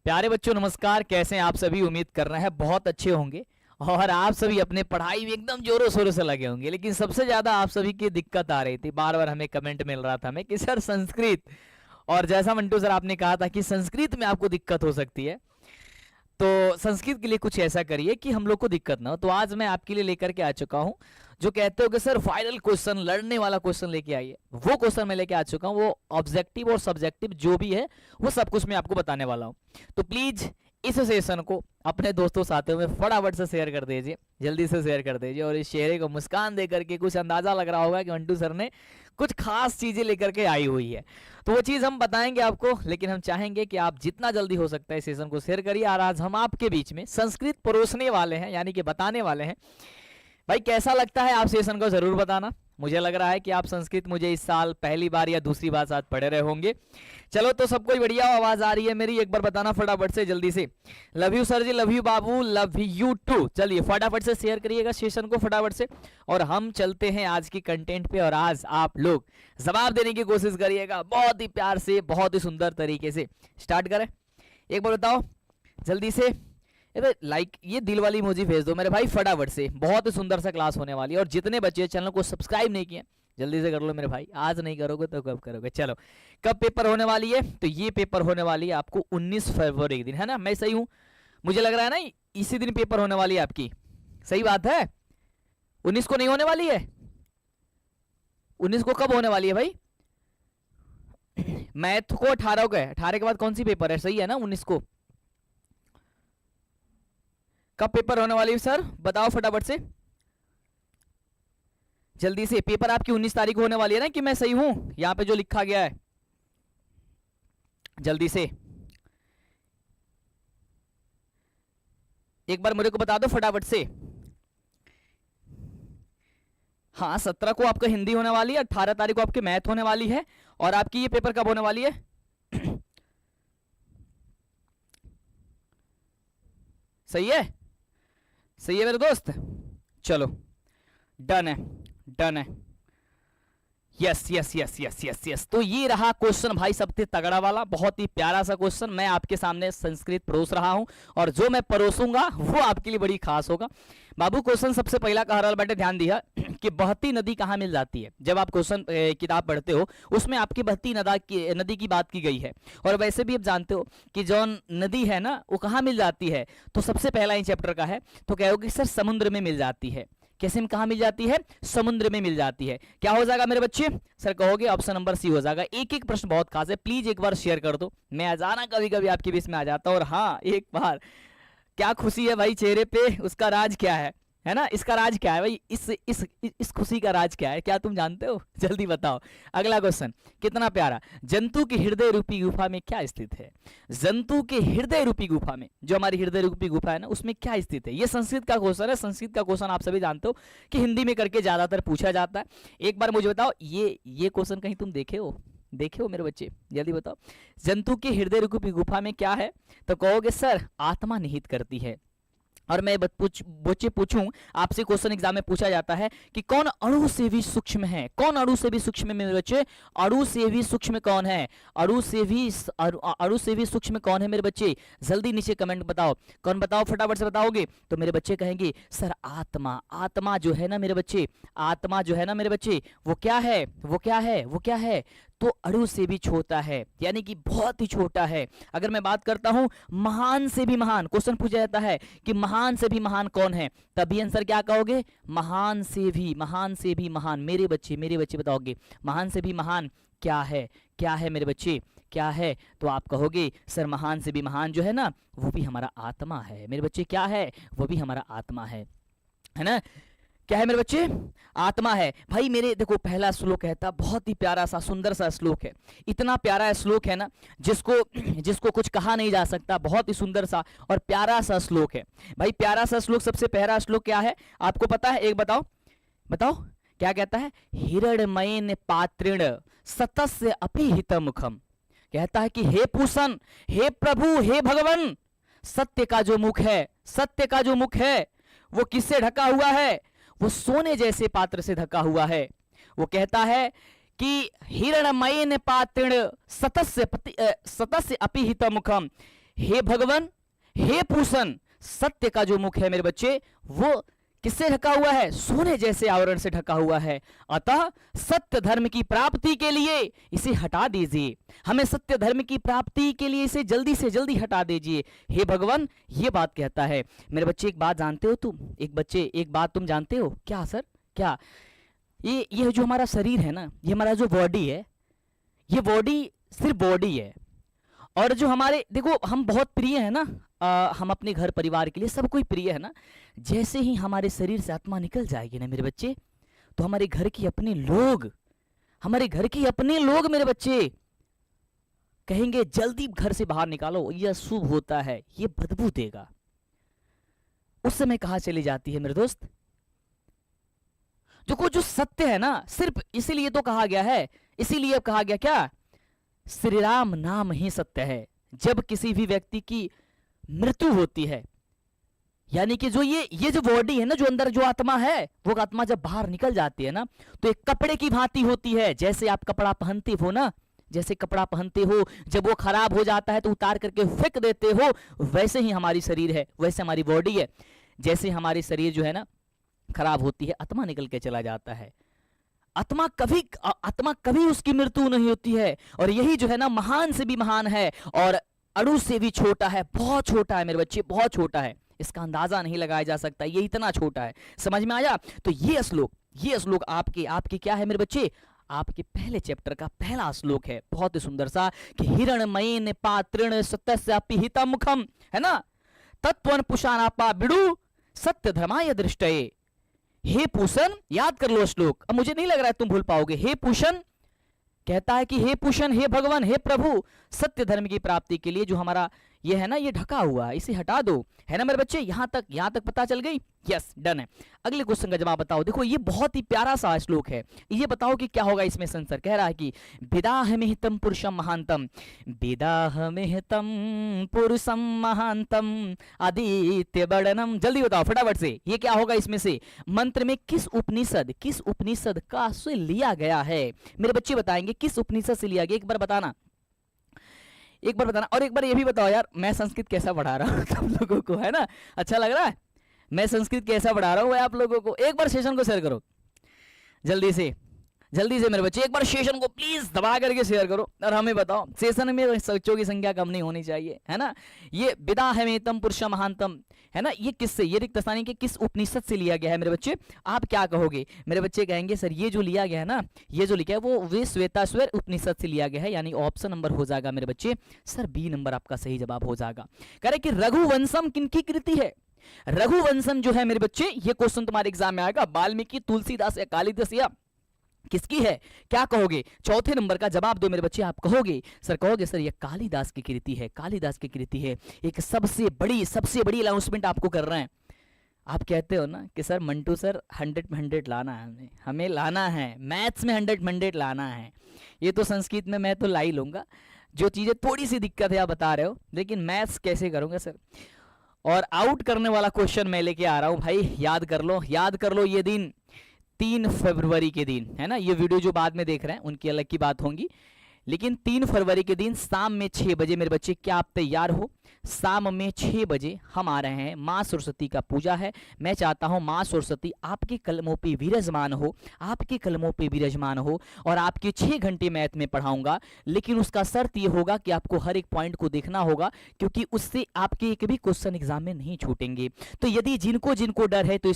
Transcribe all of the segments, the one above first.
प्यारे बच्चों नमस्कार, कैसे हैं आप सभी। उम्मीद कर रहे हैं बहुत अच्छे होंगे और आप सभी अपने पढ़ाई में एकदम जोरों शोरों से लगे होंगे। लेकिन सबसे ज्यादा आप सभी की दिक्कत आ रही थी, बार बार हमें कमेंट मिल रहा था हमें कि सर संस्कृत, और जैसा मंटू सर आपने कहा था कि संस्कृत में आपको दिक्कत हो सकती है, तो संस्कृत के लिए कुछ ऐसा करिए कि हम लोग को दिक्कत ना हो। तो आज मैं आपके लिए लेकर के आ चुका हूं जो कहते हो कि सर फाइनल क्वेश्चन, लड़ने वाला क्वेश्चन लेके आइए। वो क्वेश्चन मैं लेके आ चुका हूं, वो ऑब्जेक्टिव और सब्जेक्टिव जो भी है वो सब कुछ मैं आपको बताने वाला हूं। तो प्लीज इस सेशन को अपने दोस्तों साथियों में फटाफट से शेयर कर दीजिए, जल्दी से शेयर कर दीजिए। और इस चेहरे को मुस्कान देकर के कुछ अंदाजा लग रहा होगा कि मंटू सर ने कुछ खास चीजें लेकर के आई हुई है, तो वो चीज हम बताएंगे आपको। लेकिन हम चाहेंगे कि आप जितना जल्दी हो सकता है इस सेशन को शेयर करिए। और आज हम आपके बीच में संस्कृत परोसने वाले हैं, यानी कि बताने वाले हैं। भाई कैसा लगता है आप सेशन को जरूर बताना। मुझे लग रहा है कि आप संस्कृत मुझे इस साल पहली बार या दूसरी बार साथ पढ़े रहे होंगे। चलो तो सब कुछ बढ़िया, आवाज आ रही है मेरी, एक बार बताना फटाफट से जल्दी से। Love you sir ji, love you बाबू, लव यू टू। चलिए फटाफट से शेयर करिएगा सेशन को फटाफट से, और हम चलते हैं आज की कंटेंट पे। और आज आप लोग जवाब देने की कोशिश करिएगा बहुत ही प्यार से, बहुत ही सुंदर तरीके से। स्टार्ट करें, एक बार बताओ जल्दी से। लाइक ये दिल वाली इमोजी भेज दो मेरे भाई फटाफट से। बहुत ही सुंदर सा क्लास होने वाली है। और जितने बच्चे चैनल को सब्सक्राइब नहीं किए जल्दी से कर लो मेरे भाई, आज नहीं करोगे तो कब करोगे। चलो कब पेपर होने वाली है, तो ये पेपर होने वाली है आपको 19 फरवरी के दिन, है ना। मैं सही हूं, मुझे लग रहा है ना इसी दिन पेपर होने वाली है आपकी। सही बात है, 19 को नहीं होने वाली है। 19 को कब होने वाली है भाई? मैथ को 18 को है, 18 के बाद कौन सी पेपर है? सही है ना 19 को। कब पेपर होने वाली है सर, बताओ फटाफट से जल्दी से। पेपर आपकी 19 तारीख को होने वाली है ना, कि मैं सही हूं यहां पे जो लिखा गया है? जल्दी से एक बार मुझे को बता दो फटाफट से। हाँ 17 को आपका हिंदी होने वाली है, 18 तारीख को आपकी मैथ होने वाली है। और आपकी ये पेपर कब होने वाली है? सही है, सही है मेरे दोस्त। चलो डन है, डन है। Yes yes yes yes yes yes. तो ये रहा क्वेश्चन भाई सबसे तगड़ा वाला, बहुत ही प्यारा सा क्वेश्चन। मैं आपके सामने संस्कृत परोस रहा हूं, और जो मैं परोसूंगा वो आपके लिए बड़ी खास होगा। बाबू क्वेश्चन सबसे पहला कह रहा बेटे, ध्यान दिया कि बहती नदी कहाँ मिल जाती है। जब आप क्वेश्चन किताब पढ़ते हो उसमें आपकी बहती नदी की बात की गई है। और वैसे भी आप जानते हो कि जो नदी है ना वो कहाँ मिल जाती है, तो सबसे पहला ही चैप्टर का है, तो कहोगे सर समुद्र में मिल जाती है। कैसे में कहाँ मिल जाती है? समुद्र में मिल जाती है। क्या हो जाएगा मेरे बच्चे? सर कहोगे ऑप्शन नंबर सी हो जाएगा। एक एक प्रश्न बहुत खास है, प्लीज एक बार शेयर कर दो। मैं अजाना कभी कभी आपके बीच में आ जाता हूँ। और हाँ एक बार, क्या खुशी है भाई चेहरे पे, उसका राज क्या है ना। इसका राज क्या है भाई, इस खुशी का राज क्या है, क्या तुम जानते हो? जल्दी बताओ। अगला क्वेश्चन कितना प्यारा। जंतु की हृदय रूपी गुफा में क्या स्थित है? जंतु के हृदय रूपी गुफा में, जो हमारी हृदय रूपी गुफा है ना, उसमें क्या स्थित है? ये संस्कृत का क्वेश्चन है। संस्कृत का क्वेश्चन आप सभी जानते हो कि हिंदी में करके ज्यादातर पूछा जाता है। एक बार मुझे बताओ, ये क्वेश्चन कहीं तुम देखे हो मेरे बच्चे? जल्दी बताओ, जंतु के हृदय रूपी गुफा में क्या है? तो कहोगे सर आत्मा निहित करती है। और मैं बच्चे पूछूं आपसे, क्वेश्चन एग्जाम में पूछा जाता है कि कौन अणु से भी सूक्ष्म है? कौन अणु से भी सूक्ष्म है मेरे बच्चे? अणु से भी सूक्ष्म कौन है? अणु से भी सूक्ष्म कौन है मेरे बच्चे? जल्दी नीचे कमेंट बताओ, कौन बताओ फटाफट से बताओगे तो मेरे बच्चे कहेंगे सर आत्मा। आत्मा जो है ना मेरे बच्चे, आत्मा जो है ना मेरे बच्चे, वो क्या है? वो क्या है? वो क्या है? तो अणु से भी छोटा है, यानी कि बहुत ही छोटा है। अगर मैं बात करता हूं महान से भी महान, क्वेश्चन पूछा जाता है कि महान से भी महान कौन है, तभी आंसर क्या कहोगे? महान से भी महान। मेरे बच्चे बताओगे महान से भी महान क्या है? क्या है मेरे बच्चे, क्या है? तो आप कहोगे सर महान से भी महान जो है ना वो भी हमारा आत्मा है। मेरे बच्चे क्या है? वो भी हमारा आत्मा है ना। क्या है मेरे बच्चे? आत्मा है। भाई मेरे देखो पहला श्लोक है था, बहुत ही प्यारा सा सुंदर सा श्लोक है। इतना प्यारा श्लोक है ना जिसको कुछ कहा नहीं जा सकता। बहुत ही सुंदर सा और प्यारा सा श्लोक है भाई, प्यारा सा श्लोक। सबसे पहला श्लोक क्या है आपको पता है? एक बताओ क्या कहता है? हिरण्मयेन पात्रेण सतस्य अपिहित मुखम। कहता है कि हे पूषण, हे प्रभु, हे भगवान, सत्य का जो मुख है वो किससे ढका हुआ है? वो सोने जैसे पात्र से ढका हुआ है। वो कहता है कि हिरण्मयेन पात्रेण सतस्य अपिहित मुखम, हे भगवान, हे पूषण, सत्य का जो मुख है मेरे बच्चे वो किससे ढका हुआ है? सोने जैसे आवरण से ढका हुआ है। अतः सत्य धर्म की प्राप्ति के लिए इसे हटा दीजिए, हमें सत्य धर्म की प्राप्ति के लिए इसे जल्दी से जल्दी हटा दीजिए हे भगवान। ये बात कहता है मेरे बच्चे। एक बात जानते हो तुम, एक बात तुम जानते हो क्या सर? क्या ये जो हमारा शरीर है ना, ये हमारा जो बॉडी है, ये बॉडी सिर्फ बॉडी है। और जो हमारे, देखो हम बहुत प्रिय है ना, हम अपने घर परिवार के लिए सब कोई प्रिय है ना। जैसे ही हमारे शरीर से आत्मा निकल जाएगी ना मेरे बच्चे, तो हमारे घर के अपने लोग, मेरे बच्चे कहेंगे जल्दी घर से बाहर निकालो, यह शुभ होता है, ये बदबू देगा। उस समय कहां चली जाती है मेरे दोस्त? जो सत्य है ना, सिर्फ इसीलिए तो कहा गया है, इसीलिए कहा गया क्या? श्री राम नाम ही सत्य है। जब किसी भी व्यक्ति की मृत्यु होती है, यानी कि जो ये जो बॉडी है ना, जो अंदर जो आत्मा है, वो आत्मा जब बाहर निकल जाती है ना, तो एक कपड़े की भांति होती है। जैसे आप कपड़ा पहनते हो ना, जैसे कपड़ा पहनते हो, जब वो खराब हो जाता है तो उतार करके फेंक देते हो, वैसे ही हमारी शरीर है, वैसे हमारी बॉडी है। जैसे हमारी शरीर जो है ना खराब होती है, आत्मा निकल के चला जाता है। आत्मा कभी उसकी मृत्यु नहीं होती है। और यही जो है ना महान से भी महान है और अणु से भी छोटा है, बहुत छोटा है मेरे बच्चे, बहुत छोटा है। इसका अंदाजा नहीं लगाया जा सकता, ये इतना छोटा है। समझ में आया? तो ये श्लोक आपके क्या है मेरे बच्चे? आपके पहले चैप्टर का पहला श्लोक है, बहुत ही सुंदर सा, कि हिरणमयेन पात्रेण सत्यस्यापि हितं मुखम, है ना, तत्त्वं पुषाणापा बिडु सत्य धर्माय दृष्टये। हे पूषण, याद कर लो श्लोक, अब मुझे नहीं लग रहा है तुम भूल पाओगे। हे पूषण कहता है कि हे पूषण, हे भगवान, हे प्रभु, सत्य धर्म की प्राप्ति के लिए जो हमारा ये है ना, ये ढका हुआ है, इसे हटा दो, है ना मेरे बच्चे। यहां तक पता चल गई? यस, डन है। अगले क्वेश्चन का जवाब बताओ। देखो ये बहुत ही प्यारा सा श्लोक है, ये बताओ कि क्या होगा इसमें। संसर कह रहा है कि विदाहमिहितं पुरुषं महांतम, विदाहमिहितं पुरुषं महांतम आदित्य वर्णनम। जल्दी बताओ फटाफट से, ये क्या होगा इसमें से? मंत्र में किस उपनिषद का से लिया गया है? मेरे बच्चे बताएंगे किस उपनिषद से लिया गया, एक बार बताना। और एक बार ये भी बताओ यार, मैं संस्कृत कैसा पढ़ा रहा हूँ तुम लोगों को, है ना? अच्छा लग रहा है मैं संस्कृत कैसा पढ़ा रहा हूँ आप लोगों को? एक बार सेशन को शेयर करो जल्दी से मेरे बच्चे, एक बार सेशन को प्लीज दबा करके शेयर करो और हमें बताओ। सेशन में बच्चों की संख्या कम नहीं होनी चाहिए, है ना। ये विदाहमिहितं पुरुषं महांतम, है ना, ये किससे, ये रिक्त स्थानी के किस उपनिषद से लिया गया है मेरे बच्चे? आप क्या कहोगे? मेरे बच्चे कहेंगे सर ये जो लिया गया है ना, ये जो लिखा है वो वे श्वेताश्वर उपनिषद से लिया गया है, यानी ऑप्शन नंबर हो जाएगा मेरे बच्चे सर बी नंबर आपका सही जवाब हो जाएगा। कह रहे कि रघुवंशम किनकी कृति है? रघुवंशम जो है मेरे बच्चे, ये क्वेश्चन तुम्हारे एग्जाम में आएगा, वाल्मीकि, तुलसीदास या कालिदास या किसकी है? क्या कहोगे? चौथे नंबर का जवाब दो मेरे बच्चे। आप कहोगे सर ये कालिदास की कृति है, कालिदास की कृति है। एक सबसे बड़ी अनाउंसमेंट आपको कर रहे हैं। आप कहते हो ना कि सर मंटू सर 100 में 100 लाना है, हमें लाना है, मैथ्स में 100 में 100 लाना है। ये तो संस्कृत में मैं तो ला ही लूंगा, जो चीजें थोड़ी सी दिक्कत है आप बता रहे हो, लेकिन मैथ्स कैसे करूंगा सर? और आउट करने वाला क्वेश्चन मैं लेके आ रहा हूं भाई, याद कर लो ये दिन 3 फरवरी के दिन, है ना। ये वीडियो जो बाद में देख रहे हैं उनकी अलग की बात होंगी, लेकिन 3 फरवरी के दिन शाम में 6 बजे मेरे बच्चे, क्या आप तैयार हो? शाम में 6 बजे हम आ रहे हैं, माँ सरस्वती का पूजा है। मैं चाहता हूँ माँ सरस्वती आपके कलमों पे विराजमान हो, और आपके 6 घंटे मैथ में पढ़ाऊंगा। लेकिन उसका शर्त ये होगा कि आपको हर एक पॉइंट को देखना होगा, क्योंकि उससे आपके एक भी क्वेश्चन एग्जाम में नहीं छूटेंगे। तो यदि जिनको डर है तो ये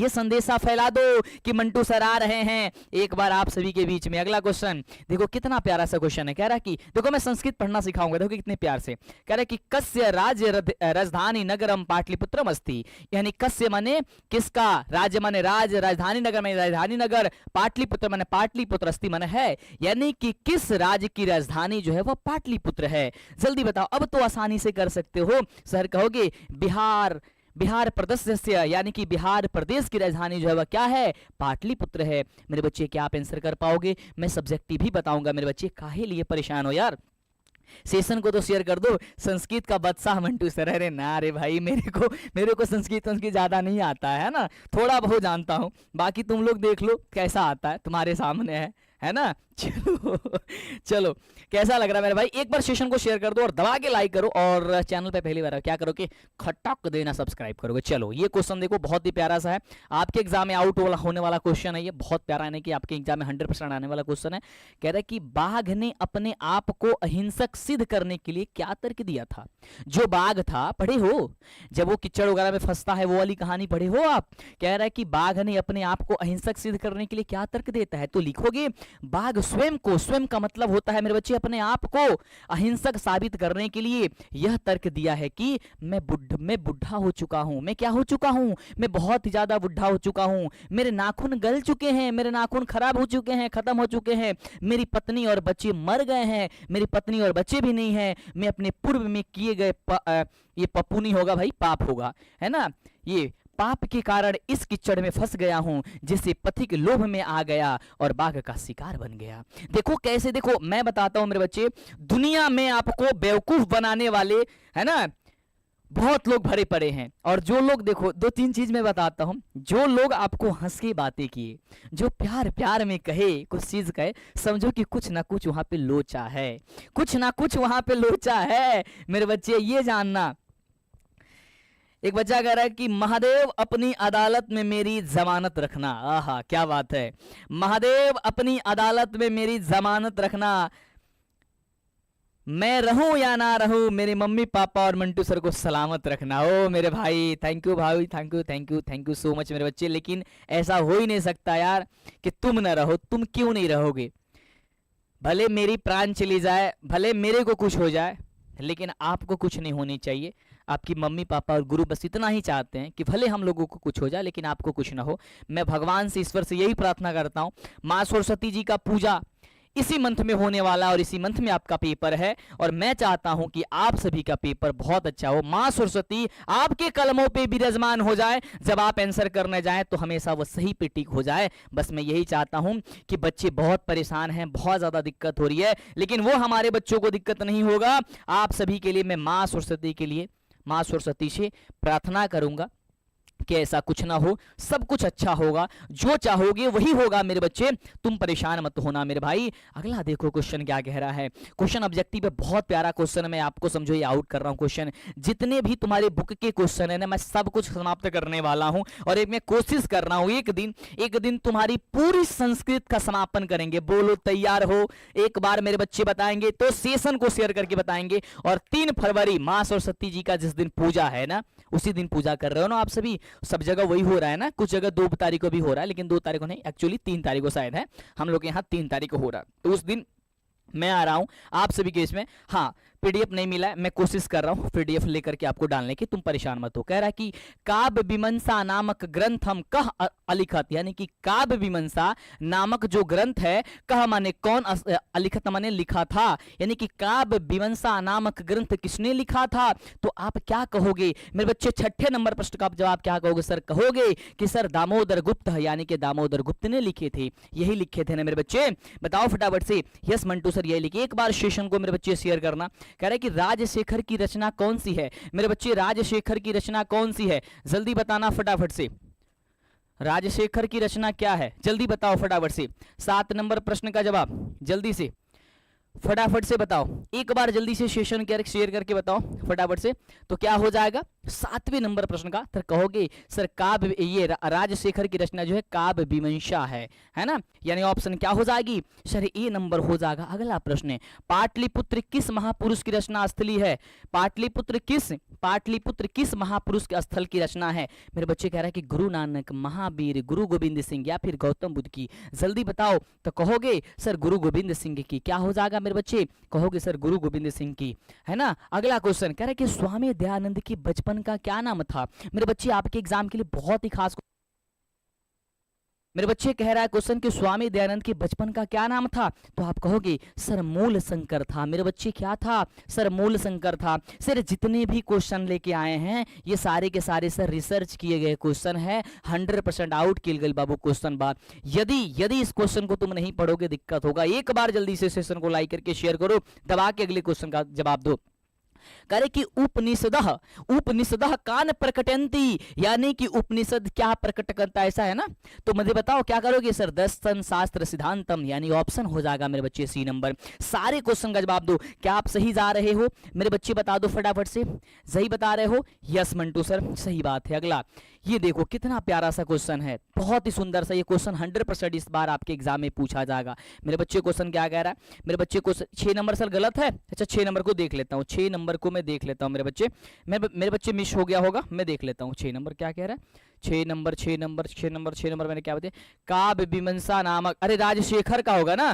संदेशा फैला दो कि मंटू सर आ रहे हैं एक बार आप सभी के बीच में। अगला क्वेश्चन देखो कितना प्यारा सा क्वेश्चन है। कह रहा है कि देखो मैं संस्कृत पढ़ना सिखाऊंगा, देखो कितने प्यार से कह रहा है कि कस्य राज्य राजधानी नगरम पाटलिपुत्रम अस्ति, यानी कस्य माने किसका, राज्य माने राज, राजधानी नगर माने राजधानी नगर, पाटलिपुत्र माने पाटलिपुत्र, अस्ति माने है, यानी कि किस राज्य की राजधानी जो है वह पाटलिपुत्र है। जल्दी बताओ, अब तो आसानी से कर सकते हो सर। कहोगे बिहार प्रदेश, यानी कि बिहार प्रदेश की राजधानी जो है वह क्या है? पाटलिपुत्र है। मेरे बच्चे क्या आप आंसर कर पाओगे? मैं सब्जेक्टिव भी बताऊंगा मेरे बच्चे, काहे लिए परेशान हो यार? सेशन को तो शेयर कर दो। संस्कृत का बादशाह मंटू सर, अरे ना रे भाई, मेरे को संस्कृत ज्यादा नहीं आता है ना, थोड़ा बहुत जानता हूं, बाकी तुम लोग देख लो कैसा आता है, तुम्हारे सामने है ना। चलो चलो, कैसा लग रहा है मेरे भाई? एक बार सेशन को शेयर कर दो और दबा के लाइक करो, और चैनल पे पहली बार हो क्या करो कि खटक देना सब्सक्राइब करोगे। चलो ये क्वेश्चन देखो, बहुत ही प्यारा सा है, आपके एग्जाम में आउट होने वाला क्वेश्चन है ये, बहुत प्यारा, यानी कि आपके एग्जाम में 100% आने वाला क्वेश्चन है। कह रहा है कि बाघ ने अपने आप को अहिंसक सिद्ध करने के लिए क्या तर्क दिया था? जो बाघ था, पढ़े हो जब वो कीचड़ वगैरह में फंसता है, वो वाली कहानी पढ़े हो आप? कह रहा है कि बाघ ने अपने आप को अहिंसक सिद्ध करने के लिए क्या तर्क देता है, तो लिखोगे बाघ स्वयं को, स्वयं का मतलब होता है मेरे बच्चे अपने आप को अहिंसक साबित करने के लिए यह तर्क दिया है कि मैं बुढ़ा हो चुका हूं। मैं क्या हो चुका हूं? मैं बहुत ही ज्यादा बुढ़ा हो चुका हूं, मेरे नाखून गल चुके हैं, मेरे नाखून खराब हो चुके हैं, खत्म हो चुके हैं, मेरी पत्नी और बच्चे मर गए हैं, मेरी पत्नी और बच्चे भी नहीं है, मैं अपने पूर्व में किए गए ये पप्पू नहीं होगा भाई, पाप होगा, है ना, ये पाप के कारण इस कीचड़ में फंस गया हूं, जिससे पथिक लोभ में आ गया और बाघ का शिकार बन गया। देखो कैसे, देखो मैं बताता हूं मेरे बच्चे, दुनिया में आपको बेवकूफ बनाने वाले, है ना, बहुत लोग भरे पड़े हैं, और जो लोग, देखो 2-3 चीज मैं बताता हूं, जो लोग आपको हंस के बातें किए, जो प्यार प्यार में कहे, कुछ चीज कहे, समझो कि कुछ ना कुछ वहां पे लोचा है, कुछ ना कुछ वहां पे लोचा है मेरे बच्चे, ये जानना। एक बच्चा कह रहा है कि महादेव अपनी अदालत में मेरी जमानत रखना। आहा क्या बात है, महादेव अपनी अदालत में मेरी जमानत रखना, मैं रहूं या ना रहूं, मेरे मम्मी पापा और मंटू सर को सलामत रखना। ओ मेरे भाई, थैंक यू भाई, thank you thank you thank you so much मेरे बच्चे। लेकिन ऐसा हो ही नहीं सकता यार कि तुम ना रहो, तुम क्यों नहीं रहोगे? भले मेरी प्राण चली जाए, भले मेरे को कुछ हो जाए, लेकिन आपको कुछ नहीं होनी चाहिए। आपकी मम्मी पापा और गुरु बस इतना ही चाहते हैं कि भले हम लोगों को कुछ हो जाए, लेकिन आपको कुछ ना हो। मैं भगवान से, ईश्वर से यही प्रार्थना करता हूँ। माँ सरस्वती जी का पूजा इसी मंथ में होने वाला, और इसी मंथ में आपका पेपर है, और मैं चाहता हूं कि आप सभी का पेपर बहुत अच्छा हो। माँ सरस्वती आपके कलमों पे विराजमान हो जाए, जब आप आंसर करने जाएं तो हमेशा वो सही पे टिक हो जाए। बस मैं यही चाहता हूं कि बच्चे बहुत परेशान हैं, बहुत ज्यादा दिक्कत हो रही है, लेकिन वो हमारे बच्चों को दिक्कत नहीं होगा। आप सभी के लिए मैं माँ सरस्वती के लिए, माँ सरस्वती से प्रार्थना करूंगा कि ऐसा कुछ ना हो, सब कुछ अच्छा होगा, जो चाहोगे वही होगा मेरे बच्चे, तुम परेशान मत होना मेरे भाई। अगला देखो क्वेश्चन क्या कह रहा है। क्वेश्चन ऑब्जेक्टिव है, बहुत प्यारा क्वेश्चन है, मैं आपको समझो ये आउट कर रहा हूं क्वेश्चन। जितने भी तुम्हारे बुक के क्वेश्चन है ना, मैं सब कुछ समाप्त करने वाला हूं, और एक मैं कोशिश कर रहा हूं एक दिन तुम्हारी पूरी संस्कृत का समापन करेंगे। बोलो तैयार हो? एक बार मेरे बच्चे बताएंगे तो सेशन को शेयर करके बताएंगे। और 3 फरवरी माँ सरस्वती जी का जिस दिन पूजा है ना, उसी दिन पूजा कर रहे हो ना आप सभी, सब जगह वही हो रहा है ना, कुछ जगह 2 तारीख को भी हो रहा है, लेकिन 2 तारीख को नहीं, एक्चुअली 3 तारीख को शायद है, हम लोग के यहाँ 3 तारीख को हो रहा है। तो उस दिन मैं आ रहा हूं आप सभी के इसमें। हाँ, पीडीएफ नहीं मिला है, मैं कोशिश कर रहा हूं पीडीएफ लेकर के आपको डालने की, तुम परेशान मत हो। कह रहा है कि काव्य मीमांसा नामक ग्रंथ हम कह अलिखत, यानी कि काव्य मीमांसा नामक जो ग्रंथ है, कह माने कौन, अलिखत माने लिखा था, यानी कि काव्य मीमांसा नामक ग्रंथ किसने लिखा था? तो आप क्या कहोगे मेरे बच्चे? 6ठे नंबर प्रश्न का आप जवाब क्या कहोगे? सर कहोगे कि सर दामोदर गुप्त, यानी कि दामोदर गुप्त ने लिखे थे, यही लिखे थे ना मेरे बच्चे? बताओ फटाफट से। यस मंटू सर यही लिखे। एक बार सेशन को मेरे बच्चे शेयर करना। कह रहे कि राजशेखर की रचना कौन सी है मेरे बच्चे? राजशेखर की रचना कौन सी है? जल्दी बताना फटाफट से। राजशेखर की रचना क्या है? जल्दी बताओ फटाफट से। 7 नंबर प्रश्न का जवाब जल्दी से फटाफट से बताओ। एक बार जल्दी से सेशन शेयर करके बताओ फटाफट से। तो क्या हो जाएगा 7वें नंबर प्रश्न का? तो कहोगे सर काव्य, ये राजशेखर की रचना जो है काव्य मीमांसा है ना, यानी ऑप्शन क्या हो जाएगी सर? ए नंबर हो जाएगा। अगला प्रश्न है, पाटलिपुत्र किस महापुरुष की रचना स्थली है? पाटलिपुत्र किस महापुरुष के स्थल की रचना है मेरे बच्चे? कह रहा है कि गुरु नानक, महावीर, गुरु गोविंद सिंह या फिर गौतम बुद्ध की। जल्दी बताओ। तो कहोगे सर गुरु गोविंद सिंह की। क्या हो जाएगा मेरे बच्चे? कहोगे सर गुरु गोविंद सिंह की, है ना। अगला क्वेश्चन कह रहा है कि स्वामी दयानंद की बचपन का क्या नाम था मेरे बच्चे? आपके एग्जाम के लिए बहुत ही खास मेरे बच्चे कह रहा है क्वेश्चन कि स्वामी दयानंद के बचपन का क्या नाम था? तो आप कहोगे सर मूल शंकर था मेरे बच्चे। क्या था सर? मूल शंकर था। सर जितने भी क्वेश्चन लेके आए हैं ये सारे के सारे सर रिसर्च किए गए क्वेश्चन है, 100% आउट किल गई बाबू क्वेश्चन बात। यदि इस क्वेश्चन को तुम नहीं पढ़ोगे दिक्कत होगा। एक बार जल्दी से सेशन को लाइक करके शेयर करो, दबा के अगले क्वेश्चन का जवाब दो। कह रहे कि उपनिषदः, उपनिषदः कान प्रकटयन्ति, यानी कि उपनिषद क्या प्रकट करता है, ऐसा है ना। तो मुझे बताओ क्या करोगे सर, दर्शन शास्त्र सिद्धांतम, यानी ऑप्शन हो जाएगा मेरे बच्चे सी नंबर। सारे क्वेश्चन का जवाब दो। क्या आप सही जा रहे हो मेरे बच्चे, बता दो फटाफट से, सही बता रहे हो? यस मंटू सर सही बात है। अगला ये देखो कितना प्यारा सा क्वेश्चन है, बहुत ही सुंदर सा। ये क्वेश्चन 100% इस बार आपके एग्जाम में पूछा जाएगा मेरे बच्चे। क्वेश्चन क्या कह रहा है मेरे बच्चे? क्वेश्चन 6 नंबर सर गलत है। अच्छा 6 नंबर को देख लेता हूँ, 6 नंबर को मैं देख लेता हूँ मेरे बच्चे। मेरे बच्चे मिस हो गया होगा, मैं देख लेता हूँ 6 नंबर क्या कह रहा है। 6 नंबर 6 नंबर 6 नंबर 6 नंबर मैंने क्या बताया? काव्य मीमांसा नामक, अरे राजशेखर का होगा ना,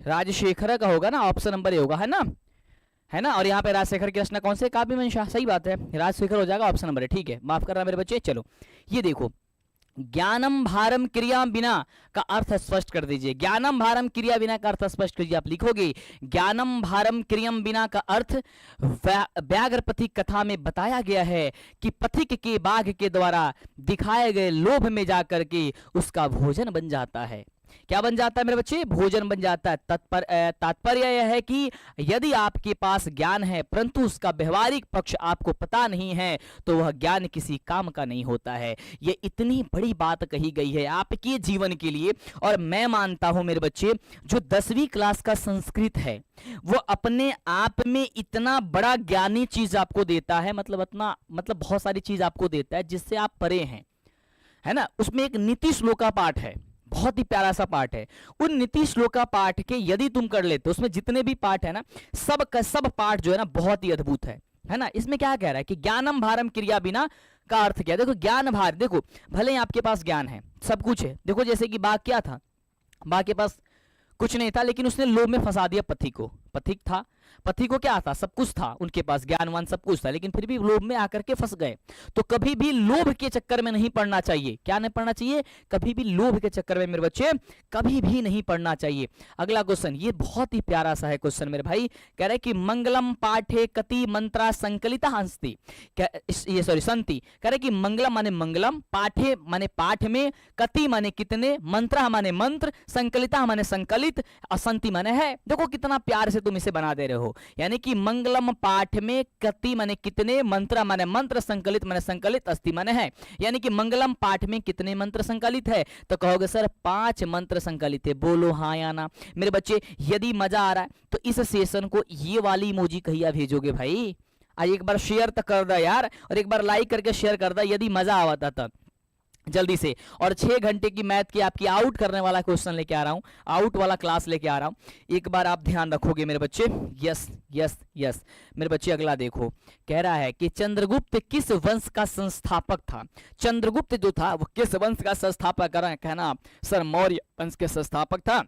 राजशेखर का होगा ना, ऑप्शन नंबर ए होगा, है ना, है ना। और यहाँ पे राजशेखर की रचना कौन से? काव्य मीमांसा, सही बात है, राजशेखर हो जाएगा, ऑप्शन नंबर है। ठीक है, माफ करना मेरे बच्चे। चलो ये देखो, ज्ञानम भारम क्रिया बिना का अर्थ स्पष्ट कर दीजिए। ज्ञानम भारम क्रिया बिना का अर्थ स्पष्ट कीजिए। आप लिखोगे ज्ञानम भारम क्रियम बिना का अर्थ व्याघ्र पथिक कथा में बताया गया है कि पथिक के बाघ के द्वारा दिखाए गए लोभ में जाकर के उसका भोजन बन जाता है। क्या बन जाता है मेरे बच्चे? भोजन बन जाता है। तात्पर्य यह है कि यदि आपके पास ज्ञान है परंतु उसका व्यवहारिक पक्ष आपको पता नहीं है तो वह ज्ञान किसी काम का नहीं होता है। ये इतनी बड़ी बात कही गई है आपके जीवन के लिए। और मैं मानता हूं मेरे बच्चे, जो 10वीं क्लास का संस्कृत है वो अपने आप में इतना बड़ा ज्ञानी चीज आपको देता है, मतलब बहुत सारी चीज आपको देता है जिससे आप परे हैं, है ना। उसमें एक नीति श्लोका पाठ है, बहुत ही प्यारा सा पाठ है। उन नीति श्लोका पाठ के यदि तुम कर लेते, उसमें जितने भी पाठ है ना, सब का सब पाठ जो है ना बहुत ही अद्भुत है ना। इसमें क्या कह रहा है कि ज्ञानम भारम क्रिया बिना का अर्थ क्या? देखो ज्ञान भार, देखो भले ही आपके पास ज्ञान है, सब कुछ है। देखो जैसे कि बाघ क्या था, बाघ के पास कुछ नहीं था लेकिन उसने लोभ में फंसा दिया पथिक को। पथिक था, पथिक को क्या था? सब कुछ था उनके पास, ज्ञानवान सब कुछ था, लेकिन फिर भी लोभ में आकर के फंस गए। तो कभी भी लोभ के चक्कर में नहीं पड़ना चाहिए। क्या नहीं पड़ना चाहिए? कभी भी लोभ के चक्कर में मेरे बच्चे कभी भी नहीं पड़ना चाहिए। अगला क्वेश्चन, ये बहुत ही प्यारा सा है क्वेश्चन मेरे भाई। कह रहे कि मंगलम पाठे कति मंत्रा संकलिता हंसती, ये सॉरी संति। कह रहे कि मंगलम माने मंगलम, पाठे माने पाठ में, कति माने कितने, मंत्रा माने मंत्र, संकलिता माने संकलित, असंति माने है। देखो कितना प्यार से तुम इसे बना दे रहे हो। यानी कि मंगलम पाठ में कति माने कितने, मंत्र माने मंत्र, संकलित माने संकलित, अस्ति माने है। यानी कि मंगलम पाठ में कितने मंत्र संकलित है? तो कहोगे सर 5 मंत्र संकलित है। बोलो हाँ या ना मेरे बच्चे। यदि मजा आ रहा है तो इस सेशन को ये वाली इमोजी कहिया भेजोगे भाई? आज एक बार शेयर तक कर दो यार, और एक बार लाइक करके शेयर कर दो यदि मजा आवता तब जल्दी से। और 6 घंटे की मैथ की आपकी आउट करने वाला क्वेश्चन लेके आ रहा हूं, आउट वाला क्लास लेके आ रहा हूं। एक बार आप ध्यान रखोगे मेरे बच्चे। यस यस यस मेरे बच्चे। अगला देखो, कह रहा है कि चंद्रगुप्त किस वंश का संस्थापक था? चंद्रगुप्त जो था वो किस वंश का संस्थापक? कहना सर मौर्य वंश के संस्थापक था।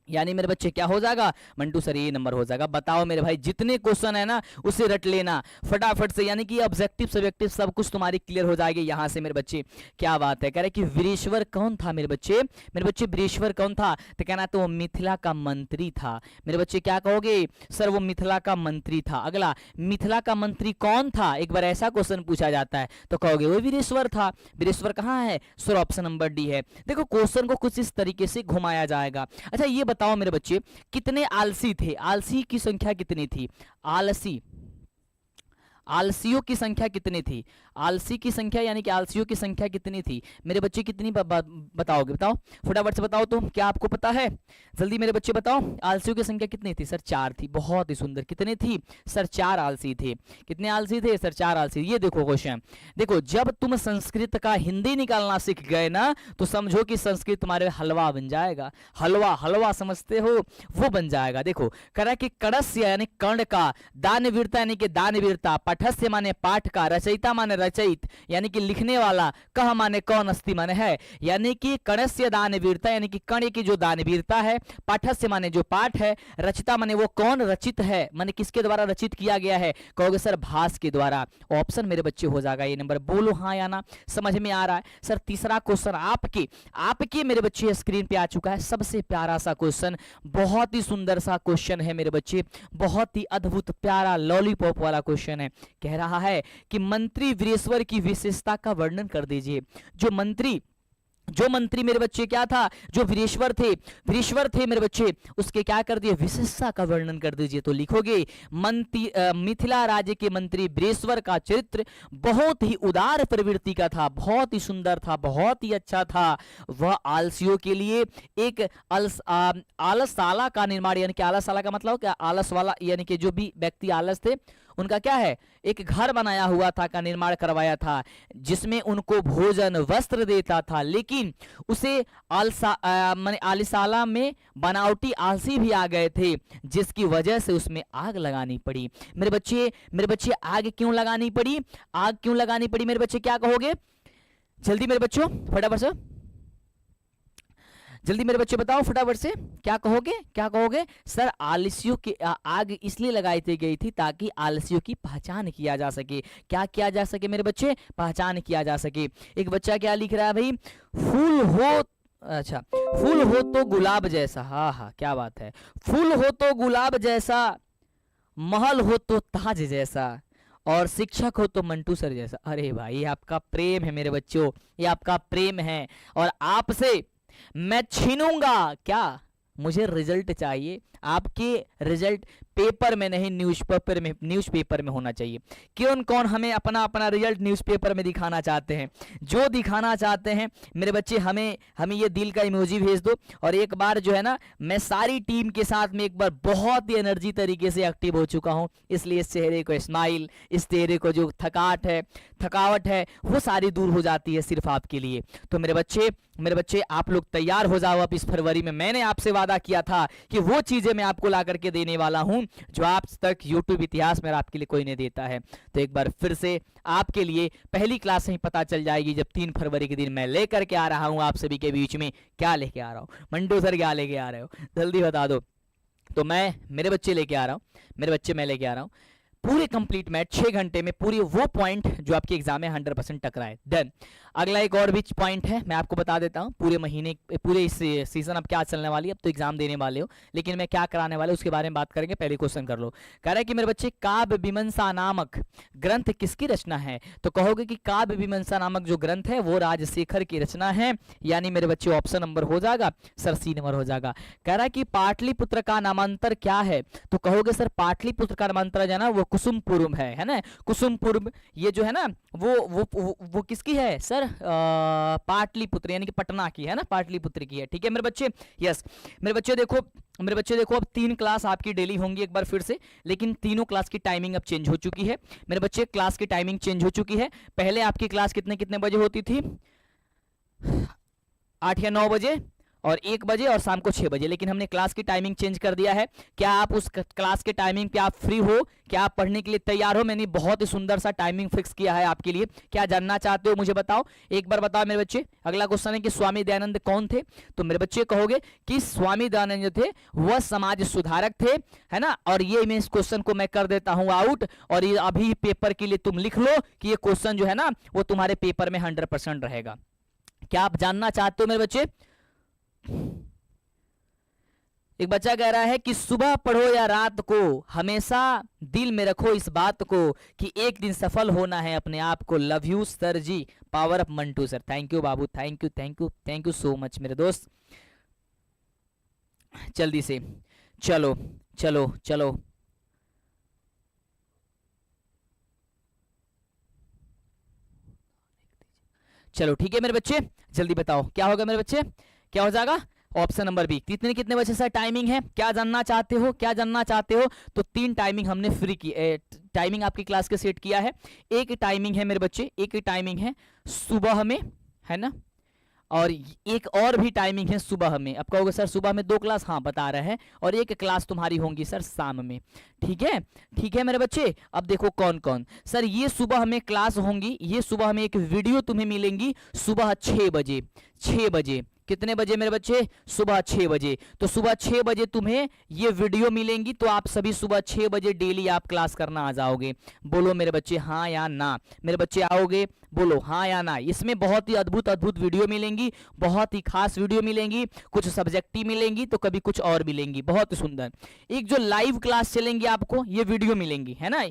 यानी मेरे बच्चे क्या हो जाएगा मंटू सर? ये नंबर हो जाएगा। बताओ मेरे भाई, जितने क्वेश्चन है ना उसे रट लेना फटाफट से, यानी कि ऑब्जेक्टिव सब्जेक्टिव सब कुछ तुम्हारी क्लियर हो जाएगी यहां से मेरे बच्चे। क्या बात है। कह रहे कि वीरेश्वर कौन था मेरे बच्चे? मेरे बच्चे वीरेश्वर कौन था? तो कहना तो वो मिथिला का मंत्री था। मेरे बच्चे क्या कहोगे सर? वो मिथिला का मंत्री था। अगला, मिथिला का मंत्री कौन था? एक बार ऐसा क्वेश्चन पूछा जाता है तो कहोगे वो वीरेश्वर था। वीरेश्वर कहाँ है सर? ऑप्शन नंबर डी है। देखो क्वेश्चन को कुछ इस तरीके से घुमाया जाएगा। अच्छा ये बताओ मेरे बच्चे, कितने आलसी थे? आलसी की संख्या कितनी थी? आलसियों की संख्या कितनी थी? आलसी की संख्या यानी कि आलसियों की संख्या कितनी थी मेरे बच्चे? कितनी बताओगे? बताओ फटाफट से बताओ। तो क्या आपको पता है? जल्दी मेरे बच्चे बताओ। आलसियों की संख्या कितनी थी? सर 4 थी। बहुत ही सुंदर। कितनी थी सर? 4 आलसी थे। कितने आलसी थे सर? 4 आलसी। ये देखो क्वेश्चन, देखो जब तुम संस्कृत का हिंदी निकालना सीख गए ना तो समझो कि संस्कृत तुम्हारे हलवा बन जाएगा। हलवा, हलवा समझते हो? वो बन जाएगा। देखो कह रहा है कि कड़स्य यानी कर्ण का, दानवीरता यानी कि दानवीरता, पठस्य माने पाठ का, रचयिता माने रचयित यानी कि लिखने वाला, कह माने कौन, अस्ति माने है। यानी कि कणस्य दानवीरता यानी कि कर्ण की जो दानवीरता है, पाठस्य माने जो पाठ है, रचिता माने वो कौन रचित है, माने किसके द्वारा रचित किया गया है? कहोगे सर भास के द्वारा। ऑप्शन मेरे बच्चे हो जाएगा ये नंबर। बोलो हाँ या ना, समझ में आ रहा है? सर तीसरा क्वेश्चन आपके मेरे बच्चे स्क्रीन पे आ चुका है। सबसे प्यारा सा क्वेश्चन, बहुत ही सुंदर सा क्वेश्चन है मेरे बच्चे, बहुत ही अद्भुत प्यारा लॉलीपॉप वाला क्वेश्चन है। कह रहा है कि मंत्री वीरेश्वर की विशेषता का वर्णन कर दीजिए। जो मंत्री जो मंत्री मेरे बच्चे क्या था, जो वीरेश्वर थे मेरे बच्चे, उसके क्या कर दिए, विशेषता का वर्णन कर दीजिए। तो लिखोगे मिथिला राज्य के मंत्री वीरेश्वर का चरित्र बहुत ही उदार प्रवृत्ति का था, बहुत ही सुंदर था, बहुत ही अच्छा था। वह आलसियों के लिए एक आलसशाला का निर्माण, यानी कि आलसशाला का मतलब क्या, आलस वाला, यानी कि जो भी व्यक्ति आलस थे उनका क्या है, एक घर बनाया हुआ था, का निर्माण करवाया था, जिसमें उनको भोजन वस्त्र देता था। लेकिन उसे माने आलिशाला में बनावटी आलसी भी आ गए थे, जिसकी वजह से उसमें आग लगानी पड़ी। मेरे बच्चे आग क्यों लगानी पड़ी, आग क्यों लगानी पड़ी मेरे बच्चे, क्या कहोगे जल्दी मेरे बच्चों, फटाफट से जल्दी मेरे बच्चे बताओ फटाफट से, क्या कहोगे सर, आलसियों की आग इसलिए लगाई गई थी ताकि आलसियों की पहचान किया जा सके। क्या किया जा सके मेरे बच्चे, पहचान किया जा सके। एक बच्चा क्या लिख रहा है भाई, फूल हो तो गुलाब जैसा, हाँ क्या बात है, फूल हो तो गुलाब जैसा, महल हो तो ताज जैसा, और शिक्षक हो तो मंटू सर जैसा। अरे भाई ये आपका प्रेम है मेरे बच्चों, ये आपका प्रेम है, और आपसे मैं छीनूंगा क्या, मुझे रिजल्ट चाहिए, आपके रिजल्ट पेपर में नहीं न्यूज़पेपर में होना चाहिए। कौन हमें अपना रिजल्ट न्यूज़पेपर में दिखाना चाहते हैं, जो दिखाना चाहते हैं मेरे बच्चे हमें ये दिल का इमोजी भेज दो। और एक बार जो है ना, मैं सारी टीम के साथ में एक बार बहुत ही एनर्जी तरीके से एक्टिव हो चुका हूं, इसलिए इस चेहरे को स्माइल, इस चेहरे को जो थकावट है वो सारी दूर हो जाती है सिर्फ आपके लिए। तो मेरे बच्चे आप लोग तैयार हो जाओ। अब इस फरवरी में मैंने आपसे वादा किया था कि वो चीजें मैं आपको ला करके देने वाला हूं जो आज तक YouTube इतिहास में आपके लिए कोई नहीं देता है। तो एक बार फिर से आपके लिए पहली क्लास ही पता चल जाएगी जब 3 फरवरी के दिन मैं लेकर के आ रहा हूं आप सभी के बीच में। क्या लेके आ रहा हूं मंटू सर, क्या लेके आ रहे हो जल्दी बता दो। तो मैं मेरे बच्चे लेके आ रहा हूं पूरे कंप्लीट मैथ 6 घंटे में, पूरे वो पॉइंट जो आपके एग्जाम में 100% टकराए। डन। अगला एक और भी पॉइंट है, मैं आपको बता देता हूं पूरे इस सीजन अब क्या चलने वाली है। अब तो एग्जाम देने वाले हो, लेकिन मैं क्या कराने वाले उसके बारे में बात करेंगे। पहले क्वेश्चन कर लो। कह रहा है कि मेरे बच्चे काव्य मीमांसा नामक ग्रंथ किसकी रचना है, तो कहोगे कि काव्य मीमांसा नामक जो ग्रंथ है वो राजशेखर की रचना है, यानी मेरे बच्चे ऑप्शन नंबर हो जाएगा सर, सी नंबर हो जाएगा। कह रहा है कि पाटलिपुत्र का नामांतर क्या है, तो कहोगे सर पाटलिपुत्र का नामांतर जो है ना वो कुसुमपुरम है ना। कुसुमपुरम ये जो है ना वो किसकी है सर, पाटलिपुत्र यानी कि पटना की है ना, पाटलिपुत्र की है। ठीक है मेरे बच्चे, यस। मेरे बच्चे देखो अब 3 क्लास आपकी डेली होंगी एक बार फिर से, लेकिन तीनों क्लास की टाइमिंग अब चेंज हो चुकी है मेरे बच्चे, क्लास की टाइमिंग चेंज हो चुकी है। पहले आपकी क्लास कितने बजे होती थी, 8 या 9 बजे और 1 बजे और शाम को 6 बजे, लेकिन हमने क्लास की टाइमिंग चेंज कर दिया है। क्या आप उस क्लास के टाइमिंग पे आप फ्री हो, क्या आप पढ़ने के लिए तैयार हो? मैंने बहुत ही सुंदर सा टाइमिंग फिक्स किया है आपके लिए। क्या जानना चाहते हो मुझे बताओ, एक बार बताओ मेरे बच्चे। अगला क्वेश्चन है कि स्वामी दयानंद कौन थे, तो मेरे बच्चे कहोगे कि स्वामी दयानंद जो थे वह समाज सुधारक थे, है ना। और ये मैं इस क्वेश्चन को मैं कर देता हूं आउट, और ये अभी पेपर के लिए तुम लिख लो कि ये क्वेश्चन जो है ना वो तुम्हारे पेपर में 100% रहेगा। क्या आप जानना चाहते हो मेरे बच्चे? एक बच्चा कह रहा है कि सुबह पढ़ो या रात को, हमेशा दिल में रखो इस बात को कि एक दिन सफल होना है अपने आप को। Love you sir ji, power up Mantu sir. Thank you बाबू, थैंक यू सो मच मेरे दोस्त। जल्दी से चलो ठीक है मेरे बच्चे, जल्दी बताओ क्या होगा मेरे बच्चे, क्या हो जाएगा? Option number B. कितने बजे से टाइमिंग है, क्या जानना चाहते हो? तो 3 टाइमिंग हमने फ्री की, टाइमिंग आपकी क्लास के सेट किया है। एक टाइमिंग है मेरे बच्चे, एक टाइमिंग है सुबह में, है ना, और एक और भी टाइमिंग है सुबह में। अब कहोगे सर सुबह में 2 क्लास, हाँ बता रहे हैं, और एक क्लास तुम्हारी होंगी सर शाम में। ठीक है मेरे बच्चे। अब देखो कौन कौन सर, ये सुबह में क्लास होंगी, ये सुबह में एक वीडियो तुम्हें मिलेंगी सुबह 6 बजे। कितने बजे मेरे बच्चे? सुबह 6 बजे। तो सुबह 6 बजे तुम्हें ये वीडियो मिलेंगी, तो आप सभी सुबह 6 बजे डेली आप क्लास करना आ जाओगे। बोलो मेरे बच्चे हाँ या ना, मेरे बच्चे आओगे? बोलो हाँ या ना। इसमें बहुत ही अद्भुत वीडियो मिलेंगी, बहुत ही खास वीडियो मिलेंगी, कुछ सब्जेक्टिव मिलेंगी तो कभी कुछ और मिलेंगी, बहुत ही सुंदर। एक जो लाइव क्लास चलेंगी आपको ये वीडियो मिलेंगी, है ना।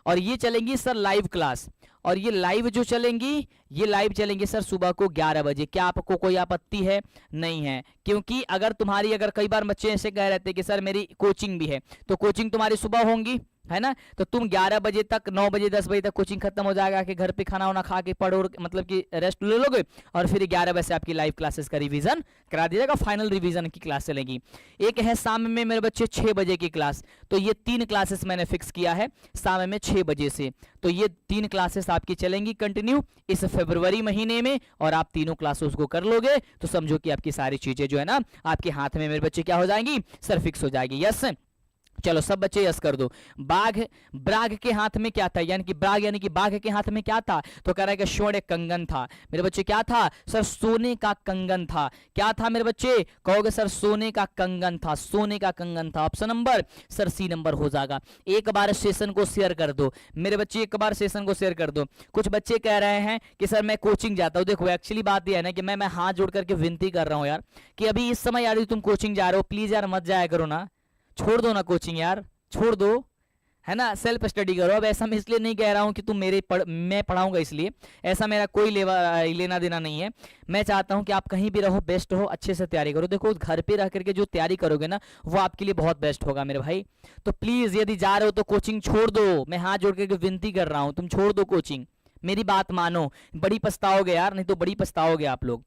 और ये चलेंगी सर लाइव क्लास, और ये लाइव जो चलेंगी, ये लाइव चलेंगे सर सुबह को 11 बजे। क्या आपको कोई आपत्ति है? नहीं है, क्योंकि अगर तुम्हारी, अगर कई बार बच्चे ऐसे कह रहे थे कि सर मेरी कोचिंग भी है, तो कोचिंग तुम्हारी सुबह होंगी, है ना, तो तुम 11 बजे तक, 9 बजे 10 बजे तक कोचिंग खत्म हो जाएगा कि घर पे खाना वाना खा के पढ़ो, मतलब कि रेस्ट ले लोगे, और फिर 11 बजे से आपकी लाइव क्लासेस का रिवीजन करा दिया जाएगा, फाइनल रिवीजन की क्लास चलेगी। एक है शाम में मेरे बच्चे 6 बजे की क्लास, तो ये 3 क्लासेस मैंने फिक्स किया है शाम में 6 बजे से, तो ये 3 क्लासेस आपकी चलेंगी कंटिन्यू इस फरवरी महीने में, और आप तीनों क्लासेस को कर लोगे तो समझो कि आपकी सारी चीजें जो है ना आपके हाथ में मेरे बच्चे क्या हो जाएंगी सर, फिक्स हो जाएगी। यस, चलो सब बच्चे यस कर दो। ब्राग के हाथ में क्या था, यानी कि ब्राग यानी कि बाघ के हाथ में क्या था, तो कह रहा है कि स्वर्ण कंगन था। मेरे बच्चे क्या था सर, सोने का कंगन था। क्या था मेरे बच्चे, कहोगे सर सोने का कंगन था, सोने का कंगन था। Option number sir C number हो जाएगा। एक बार सेशन को शेयर कर दो मेरे बच्चे, एक बार सेशन को शेयर कर दो। कुछ बच्चे कह रहे हैं कि सर मैं कोचिंग जाता हूँ। देखो एक्चुअली बात यह है ना कि मैं हाथ जोड़ करके विनती कर रहा हूँ यार, कि अभी इस समय यार तुम कोचिंग जा रहे हो, प्लीज यार मत जाया करो ना, छोड़ दो ना कोचिंग यार, छोड़ दो, है ना, सेल्फ स्टडी करो। अब ऐसा मैं इसलिए नहीं कह रहा हूं कि तुम मैं पढ़ाऊंगा इसलिए, ऐसा मेरा कोई लेना देना नहीं है। मैं चाहता हूं कि आप कहीं भी रहो, बेस्ट हो, अच्छे से तैयारी करो। देखो घर पे रह करके जो तैयारी करोगे ना वो आपके लिए बहुत बेस्ट होगा मेरे भाई। तो प्लीज यदि जा रहे हो तो कोचिंग छोड़ दो, मैं हाथ जोड़ करके विनती कर रहा हूं, तुम छोड़ दो कोचिंग, मेरी बात मानो, बड़ी पछताओगे यार, नहीं तो बड़ी पछताओगे आप लोग,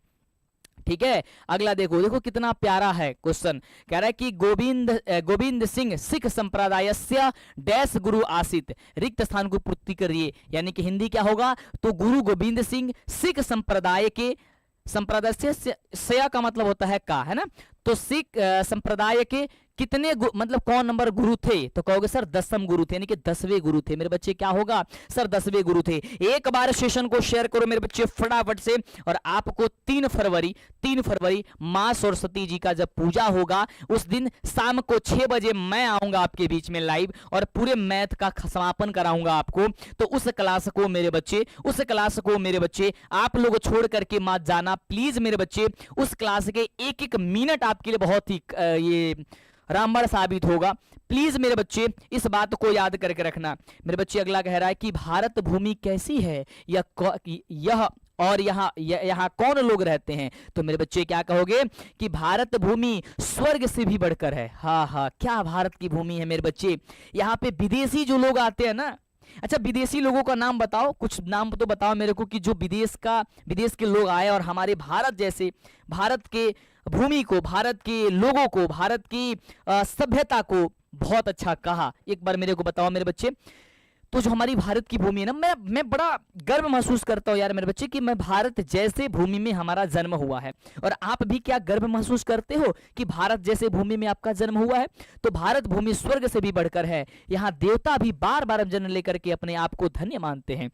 ठीक है। अगला देखो, देखो कितना प्यारा है क्वेश्चन। कह रहा है कि गोविंद सिंह सिख संप्रदायस्य डैश गुरु आसित, रिक्त स्थान को पूर्ति करिए। यानी कि हिंदी क्या होगा, तो गुरु गोविंद सिंह सिख संप्रदाय के, संप्रदाय से का मतलब होता है का, है ना, तो सिख संप्रदाय के कितने मतलब कौन नंबर गुरु थे, तो कहोगे सर 10वें गुरु थे, यानी कि 10वें गुरु थे मेरे बच्चे। क्या होगा सर, 10वें गुरु थे। एक बार सेशन को शेयर करो मेरे बच्चे फटाफट से, और आपको 3 फरवरी मां सरस्वती जी का जब पूजा होगा उस दिन शाम को 6 बजे मैं आऊंगा आपके बीच में लाइव, और पूरे मैथ का समापन कराऊंगा आपको। तो उस क्लास को मेरे बच्चे आप लोग छोड़ करके मत जाना प्लीज मेरे बच्चे। उस क्लास के एक एक मिनट आपके लिए बहुत ही ये रामबाण साबित होगा। प्लीज मेरे बच्चे इस बात को याद करके रखना मेरे बच्चे। अगला कह रहा है कि भारत भूमि कैसी है, यह और यहाँ कौन लोग रहते हैं, तो मेरे बच्चे क्या कहोगे कि भारत भूमि स्वर्ग से भी बढ़कर है। हाँ, क्या भारत की भूमि है मेरे बच्चे। यहाँ पे विदेशी जो लोग आते हैं ना, अच्छा विदेशी लोगों का नाम बताओ, कुछ नाम तो बताओ मेरे को कि जो विदेश के लोग आए और हमारे भारत जैसे, भारत के भूमि को, भारत के लोगों को, भारत की सभ्यता को बहुत अच्छा कहा। एक बार मेरे को बताओ मेरे बच्चे। तो जो हमारी भारत की भूमि है ना, मैं बड़ा गर्व महसूस करता हूँ यार मेरे बच्चे कि मैं भारत जैसे भूमि में हमारा जन्म हुआ है। और आप भी क्या गर्व महसूस करते हो कि भारत जैसे भूमि में आपका जन्म हुआ है। तो भारत भूमि स्वर्ग से भी बढ़कर है। यहाँ देवता भी बार बार जन्म लेकर के अपने आप को धन्य मानते हैं।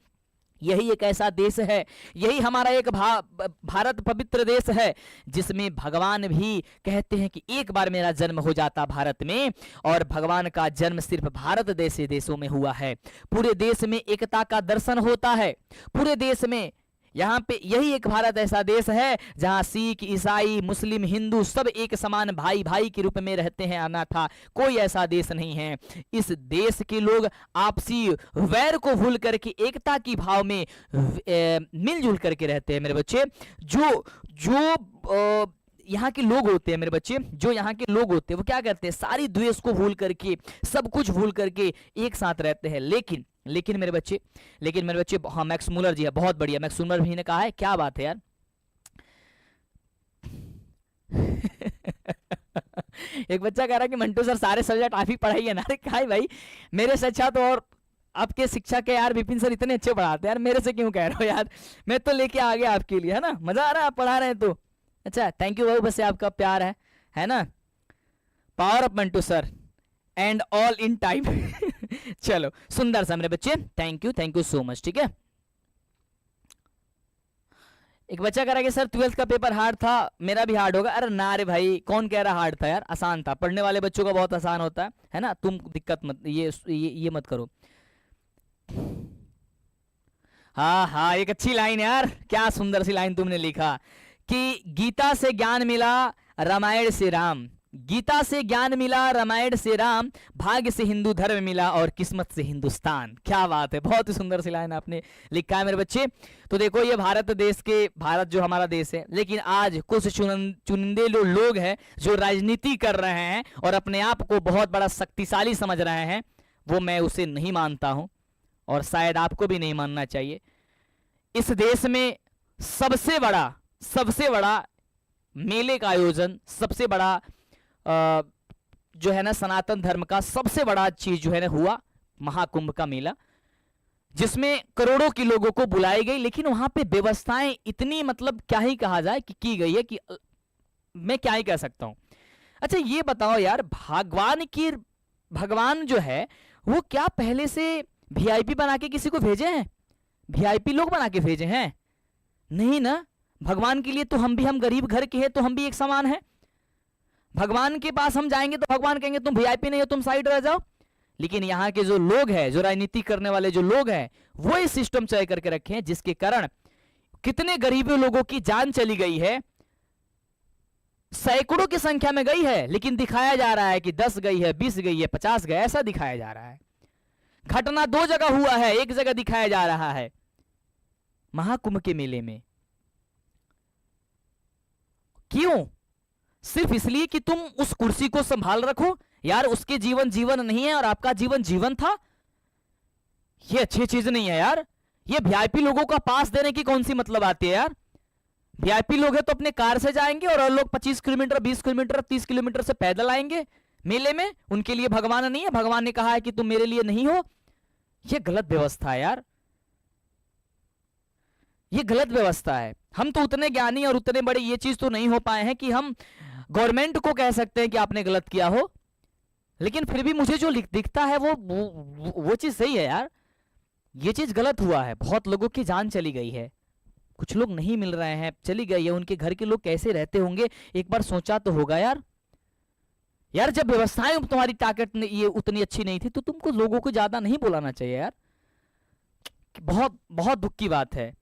यही एक ऐसा देश है, यही हमारा एक भारत पवित्र देश है जिसमें भगवान भी कहते हैं कि एक बार मेरा जन्म हो जाता भारत में, और भगवान का जन्म सिर्फ भारत जैसे देशों में हुआ है। पूरे देश में एकता का दर्शन होता है, पूरे देश में। यहाँ पे यही एक भारत ऐसा देश है जहाँ सिख, ईसाई, मुस्लिम, हिंदू सब एक समान भाई भाई के रूप में रहते हैं। अनाथा कोई ऐसा देश नहीं है। इस देश के लोग आपसी वैर को भूल करके एकता की भाव में मिलजुल करके रहते हैं मेरे बच्चे। जो यहाँ के लोग होते हैं मेरे बच्चे, जो यहाँ के लोग होते हैं वो क्या करते हैं, सारी द्वेष को भूल करके, सब कुछ भूल करके एक साथ रहते हैं। लेकिन मेरे बच्चे, हाँ मैक्स मूलर जी है, बहुत बढ़िया, मैक्स मूलर भी ने कहा है, क्या बात है यार। एक बच्चा कह रहा है कि मंटू सर सारे सब्जेक्ट आप ही पढ़ाई है ना। अरे काय भाई, मेरे से अच्छा तो और आपके शिक्षा के यार विपिन सर इतने अच्छे पढ़ाते हैं यार, मेरे से क्यों कह रहे हो यार। मैं तो लेके आ गया आपके लिए, है ना, मजा आ रहा है आप पढ़ा रहे हैं तो। अच्छा थैंक यू भाई, बस आपका प्यार है ना। Power of Mantu sir and all in time. चलो सुंदर सा मेरे बच्चे, थैंक यू सो मच। ठीक है, एक बच्चा कह रहा है कि सर 12th का पेपर हार्ड था, मेरा भी हार्ड होगा। अरे ना रे भाई, कौन कह रहा हार्ड था यार, आसान था। पढ़ने वाले बच्चों का बहुत आसान होता है ना। तुम दिक्कत मत ये मत करो। हाँ, एक अच्छी लाइन यार, क्या सुंदर सी लाइन तुमने लिखा कि गीता से ज्ञान मिला, रामायण से राम, गीता से ज्ञान मिला, रामायण से राम, भाग्य से हिंदू धर्म मिला और किस्मत से हिंदुस्तान। क्या बात है, बहुत ही सुंदर सी लाइन आपने लिखा है मेरे बच्चे। तो देखो ये भारत जो हमारा देश है, लेकिन आज कुछ चुनिंदे लोग हैं जो राजनीति कर रहे हैं और अपने आप को बहुत बड़ा शक्तिशाली समझ रहे हैं। वो मैं उसे नहीं मानता हूं और शायद आपको भी नहीं मानना चाहिए। इस देश में सबसे बड़ा मेले का आयोजन, सबसे बड़ा जो है ना सनातन धर्म का सबसे बड़ा चीज जो है ना हुआ महाकुंभ का मेला, जिसमें करोड़ों के लोगों को बुलाई गई। लेकिन वहां पे व्यवस्थाएं इतनी, मतलब क्या ही कहा जाए कि की गई है कि मैं क्या ही कह सकता हूं। अच्छा ये बताओ यार, भगवान जो है वो क्या पहले से वीआईपी बना के किसी को भेजे हैं? वीआईपी लोग बना के भेजे हैं? नहीं ना। भगवान के लिए तो हम गरीब घर के हैं, तो हम भी एक समान हैं। भगवान के पास हम जाएंगे तो भगवान कहेंगे तुम वीआईपी नहीं हो, तुम साइड रह जाओ। लेकिन यहाँ के जो लोग हैं, जो राजनीति करने वाले जो लोग हैं, वो इस सिस्टम तय करके रखे हैं, जिसके कारण कितने गरीबों लोगों की जान चली गई है, सैकड़ों की संख्या में गई है। लेकिन दिखाया जा रहा है कि 10 गई है, 20 गई है, 50 गए, ऐसा दिखाया जा रहा है। घटना 2 जगह हुआ है, एक जगह दिखाया जा रहा है महाकुंभ के मेले में। क्यों? सिर्फ इसलिए कि तुम उस कुर्सी को संभाल रखो। यार उसके जीवन नहीं है और आपका जीवन था। ये अच्छी चीज नहीं है यार। ये वीआईपी लोगों का पास देने की कौन सी मतलब आती है यार? वीआईपी लोग हैं तो अपने कार से जाएंगे और लोग 25 किलोमीटर, 20 किलोमीटर, 30 किलोमीटर से पैदल आएंगे मेले में। उनके लिए भगवान नहीं है, भगवान ने कहा है कि तुम मेरे लिए नहीं हो। ये गलत व्यवस्था है यार, ये गलत व्यवस्था है। हम तो उतने ज्ञानी और उतने बड़े ये चीज तो नहीं हो पाए हैं कि हम गवर्नमेंट को कह सकते हैं कि आपने गलत किया हो। लेकिन फिर भी मुझे जो दिखता है वो चीज सही है यार। ये चीज गलत हुआ है। बहुत लोगों की जान चली गई है, कुछ लोग नहीं मिल रहे हैं, चली गई है। उनके घर के लोग कैसे रहते होंगे, एक बार सोचा तो होगा यार। यार जब व्यवस्थाएं तुम्हारी ताकत ये उतनी अच्छी नहीं थी तो तुमको लोगों को ज्यादा नहीं बुलाना चाहिए यार। बहुत बहुत दुख की बात है।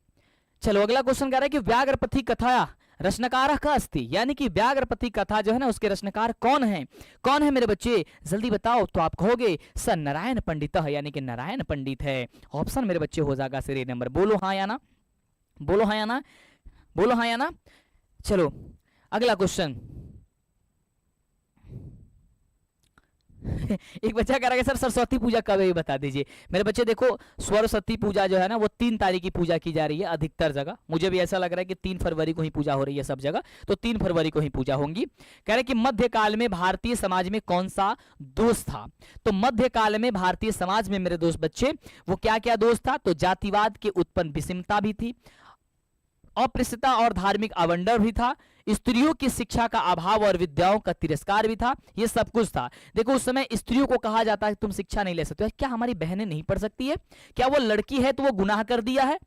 चलो अगला क्वेश्चन कह रहा है कि व्याघ्रपति कथा रचनाकार का अस्ति, यानी कि व्याघ्रपति कथा जो है ना उसके रचनाकार कौन है मेरे बच्चे? जल्दी बताओ। तो आप कहोगे सर नारायण पंडित है, यानी कि नारायण पंडित है। ऑप्शन मेरे बच्चे हो जाएगा सीधे नंबर। बोलो हाँ या ना, बोलो हाँ या ना, बोलो हाँ या ना। चलो अगला क्वेश्चन। एक बच्चा कह रहा है सर सरस्वती पूजा कब है ये बता दीजिए। मेरे बच्चे देखो, सरस्वती पूजा जो है ना वो 3 तारीख की पूजा की जा रही है अधिकतर जगह। मुझे भी ऐसा लग रहा है कि 3 फरवरी को ही पूजा हो रही है सब जगह, तो 3 फरवरी को ही पूजा होंगी। कह रहे कि मध्यकाल में भारतीय समाज में कौन सा दोष था? तो मध्यकाल में भारतीय समाज में मेरे दोस्त बच्चे वो क्या क्या दोष था? तो जातिवाद के उत्पन्न विषमता भी थी, अप्रस्तुता और धार्मिक आवंडर भी था, स्त्रियों की शिक्षा का अभाव और विद्याओं का तिरस्कार भी था। ये सब कुछ था। देखो उस समय स्त्रियों को कहा जाता है तुम शिक्षा नहीं ले सकते हो। क्या हमारी बहनें नहीं पढ़ सकती है? क्या वो लड़की है तो वो गुनाह कर दिया है?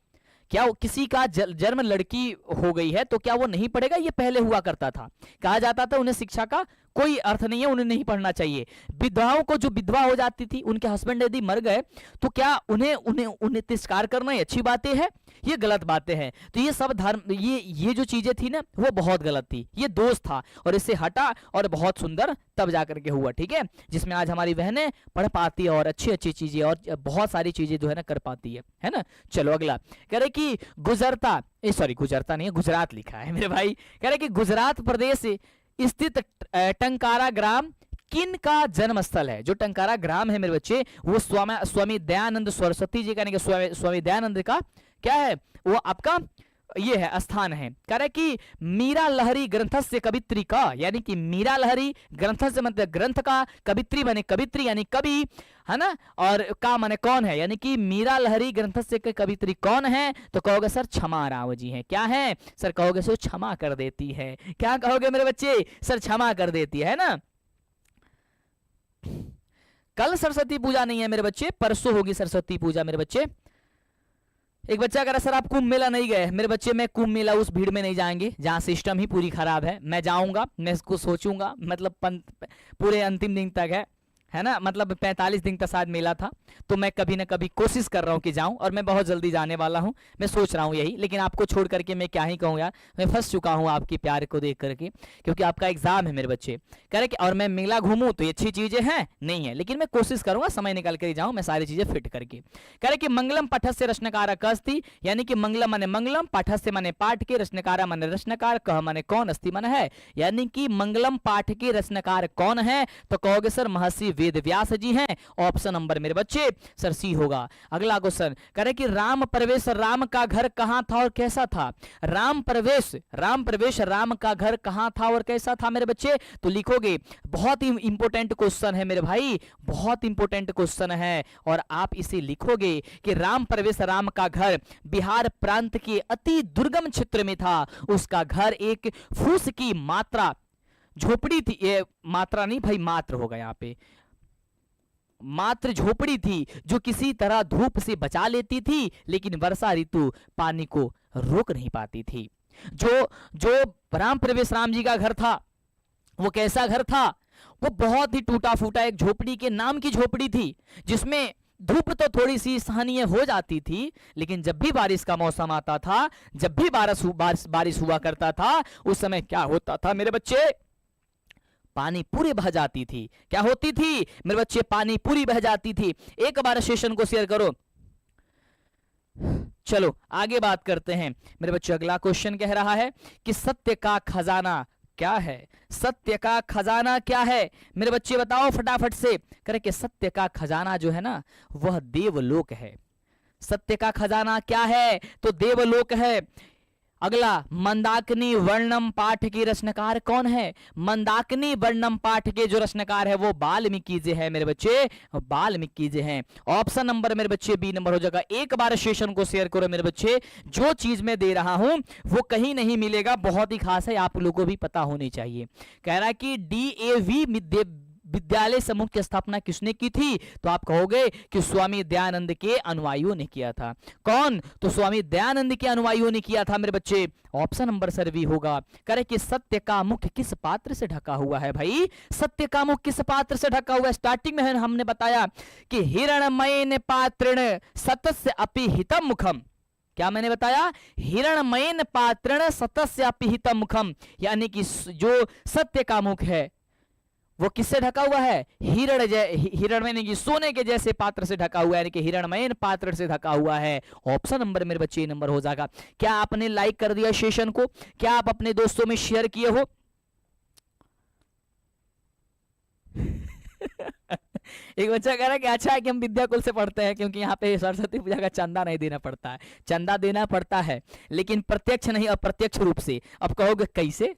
क्या किसी का जन्म लड़की हो गई है तो क्या वो नहीं पढ़ेगा? ये पहले हुआ करता था, कहा जाता था उन्हें शिक्षा का कोई अर्थ नहीं है, उन्हें नहीं पढ़ना चाहिए। विधवाओं को, जो विधवा हो जाती थी, उनके हस्बैंड यदि मर गए तो क्या उन्हें तिरस्कार करना ये अच्छी बातें हैं? ये गलत बातें हैं। तो ये सब धर्म, ये जो चीजें थी ना वो बहुत गलत थी, ये दोष था और इससे हटा और बहुत सुंदर तब जाकर के हुआ, ठीक है, जिसमें आज हमारी बहनें पढ़ पाती है और अच्छी अच्छी चीजें और बहुत सारी चीजें जो है ना कर पाती है ना। चलो अगला कह रहे कि गुजरता नहीं है, गुजरात लिखा है मेरे भाई। कह रहे कि गुजरात प्रदेश स्थित टंकारा ग्राम किन का जन्म स्थल है? जो टंकारा ग्राम है मेरे बच्चे वो स्वामी दयानंद सरस्वती जी का, यानी कि स्वामी दयानंद का क्या है वो आपका ये है स्थान है। कह रहे कि मीरा लहरी ग्रंथ से कवित्री का, यानी कि मीरा लहरी ग्रंथ से मतलब ग्रंथ का, कवित्री बने कवित्री यानी कवि है ना, और का माने कौन है, यानी कि मीरा लहरी ग्रंथ से कवित्री कौन है? तो कहोगे सर क्षमा राव जी हैं। क्या है सर? कहोगे सर क्षमा कर देती है। क्या कहोगे मेरे बच्चे? सर क्षमा कर देती है ना। कल सरस्वती पूजा नहीं है मेरे बच्चे, परसों होगी सरस्वती पूजा मेरे बच्चे। एक बच्चा कह रहा सर आप कुंभ मेला नहीं गए। मेरे बच्चे मैं कुंभ मेला उस भीड़ में नहीं जाएंगे जहां सिस्टम ही पूरी खराब है। मैं जाऊंगा, मैं इसको सोचूंगा, मतलब पूरे अंतिम दिन तक है, है ना, मतलब 45 दिन का शायद मेला था। तो मैं कभी ना कभी कोशिश कर रहा हूँ कि जाऊं, और मैं बहुत जल्दी जाने वाला हूं, मैं सोच रहा हूं यही। लेकिन आपको छोड़ करके मैं क्या ही कहूँ यार, मैं फंस चुका हूँ आपके प्यार को देख करके, क्योंकि आपका एग्जाम है मेरे बच्चे। कह रहे कि और मैं मेला घूमूं तो ये अच्छी चीजें हैं नहीं है, लेकिन मैं कोशिश करूंगा समय निकाल कर जाऊं मैं सारी चीजें फिट करके। कह रहे कि मंगलम पठस्य रश्नकार अस्ति, यानी कि मंगलम माने मंगलम, पाठस्य माने पाठ के, रश्नकारा माने रश्नकार, कह माने कौन, अस्ति माने है, यानी कि मंगलम पाठ के रश्नकार कौन है, तो कहोगे सर महर्षि वेद व्यास जी हैं। ऑप्शन नंबर मेरे बच्चे सर सी होगा। अगला क्वेश्चन कह रहे कि राम प्रवेश राम का घर कहां था और कैसा था। राम प्रवेश राम का घर कहां था और कैसा था मेरे बच्चे, तो लिखोगे, बहुत ही इंपॉर्टेंट क्वेश्चन है मेरे भाई, बहुत इंपॉर्टेंट क्वेश्चन है, और आप इसे लिखोगे कि राम प्रवेश राम का घर बिहार प्रांत के अति दुर्गम क्षेत्र में था। उसका घर एक फूस की मात्रा झोपड़ी थी, ये मात्रा नहीं भाई मात्र होगा यहाँ पे, मात्र झोपड़ी थी जो किसी तरह धूप से बचा लेती थी, लेकिन वर्षा ऋतु पानी को रोक नहीं पाती थी। जो राम प्रवेश राम जी का घर था वो कैसा घर था, वो बहुत ही टूटा फूटा एक झोपड़ी के नाम की झोपड़ी थी, जिसमें धूप तो थोड़ी सी सहनीय हो जाती थी, लेकिन जब भी बारिश का मौसम आता था, जब भी बारिश हुआ करता था, उस समय क्या होता था मेरे बच्चे, पानी पूरी बह जाती थी। क्या होती थी मेरे बच्चे, पानी पूरी बह जाती थी। एक बार सेशन को शेयर करो। चलो आगे बात करते हैं मेरे बच्चे। अगला क्वेश्चन कह रहा है कि सत्य का खजाना क्या है। सत्य का खजाना क्या है मेरे बच्चे, बताओ फटाफट से। करे कि सत्य का खजाना जो है ना, वह देवलोक है। सत्य का खजाना क्या है, तो देवलोक है। अगला, मंदाकिनी वर्णम पाठ के रचनाकार कौन है। मंदाकिनी वर्णम पाठ के जो रचनाकार है वो वाल्मीकि जी है मेरे बच्चे, वाल्मीकि जी हैं। ऑप्शन नंबर मेरे बच्चे बी नंबर हो जाएगा। एक बार सेशन को शेयर करो मेरे बच्चे, जो चीज मैं दे रहा हूं वो कहीं नहीं मिलेगा, बहुत ही खास है, आप लोगों को भी पता होनी चाहिए। कह रहा है कि DAV विद्यालय समूह की स्थापना किसने की थी, तो आप कहोगे कि स्वामी दयानंद के अनुयायियों ने किया था। कौन, तो स्वामी दयानंद के अनुयायियों ने किया था मेरे बच्चे। ऑप्शन नंबर सर भी होगा। करे कि सत्य का मुख किस पात्र से ढका हुआ है भाई, सत्य का मुख किस पात्र से ढका हुआ है। स्टार्टिंग में हमने बताया कि हिरणमयेन पात्रेण सतस्य अपि हितम मुखम। क्या मैंने बताया, हिरणमयेन पात्रेण सतस्य अपि हितम मुखम, यानी कि जो सत्य का मुख है वो किससे ढका हुआ है, हिरणमय की सोने के जैसे पात्र से ढका हुआ है, यानी कि हिरणमयन पात्र से ढका हुआ है। ऑप्शन नंबर मेरे बच्चे नंबर हो जाएगा। क्या आपने लाइक कर दिया सेशन को, क्या आप अपने दोस्तों में शेयर किए हो। एक बच्चा कह रहा है कि अच्छा है कि हम विद्याकुल से पढ़ते हैं, क्योंकि यहाँ पे सरस्वती पूजा का चंदा नहीं देना पड़ता है। चंदा देना पड़ता है लेकिन प्रत्यक्ष नहीं, अप्रत्यक्ष रूप से। अब कहोगे कैसे,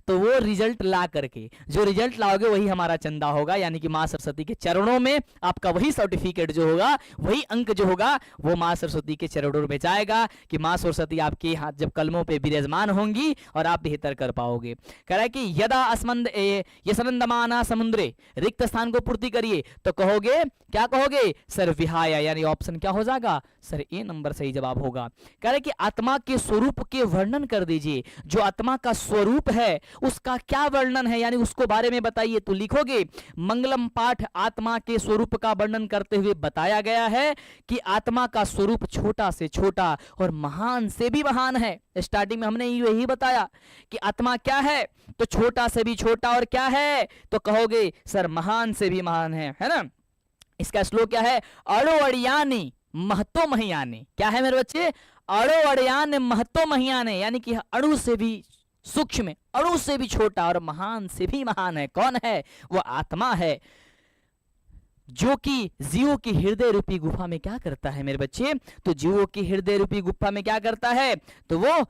तो वो रिजल्ट ला करके, जो रिजल्ट लाओगे वही हमारा चंदा होगा, यानी कि मां सरस्वती के चरणों में आपका वही सर्टिफिकेट जो होगा, वही अंक जो होगा वो मां सरस्वती के चरणों में जाएगा, कि मां सरस्वती आपके हाथ जब कलमों पे विराजमान होंगी और आप बेहतर कर पाओगे। कह रहा है कि यदा अस्मंद यसनंदमाना समुद्रे, रिक्त स्थान को पूर्ति करिए, तो कहोगे, क्या कहोगे सर, विहाय, यानी ऑप्शन क्या हो जाएगा सर, ए नंबर सही जवाब होगा। कह रहे कि आत्मा के स्वरूप के वर्णन कर दीजिए। जो आत्मा का स्वरूप है उसका क्या वर्णन है, यानी उसको बारे में बताइए, तो लिखोगे मंगलम पाठ आत्मा के स्वरूप का वर्णन करते हुए बताया गया है कि आत्मा का स्वरूप छोटा से छोटा और महान से भी महान है। स्टार्टिंग में हमने यही बताया कि आत्मा क्या है, तो छोटा से भी छोटा, और क्या है, तो कहोगे सर महान से भी महान है ना। इसका श्लोक क्या है, अड़ो अड़ियानी महतो महियाने। क्या है मेरे बच्चे, अड़ो अड़ियान महतो महियाने, यानी कि अणु से भी सूक्ष्म, अणु से भी छोटा और महान से भी महान है। कौन है, वो आत्मा है, जो कि जीवों की हृदय रूपी गुफा में क्या करता है मेरे बच्चे, तो जीवों की हृदय रूपी गुफा में क्या करता है, तो वो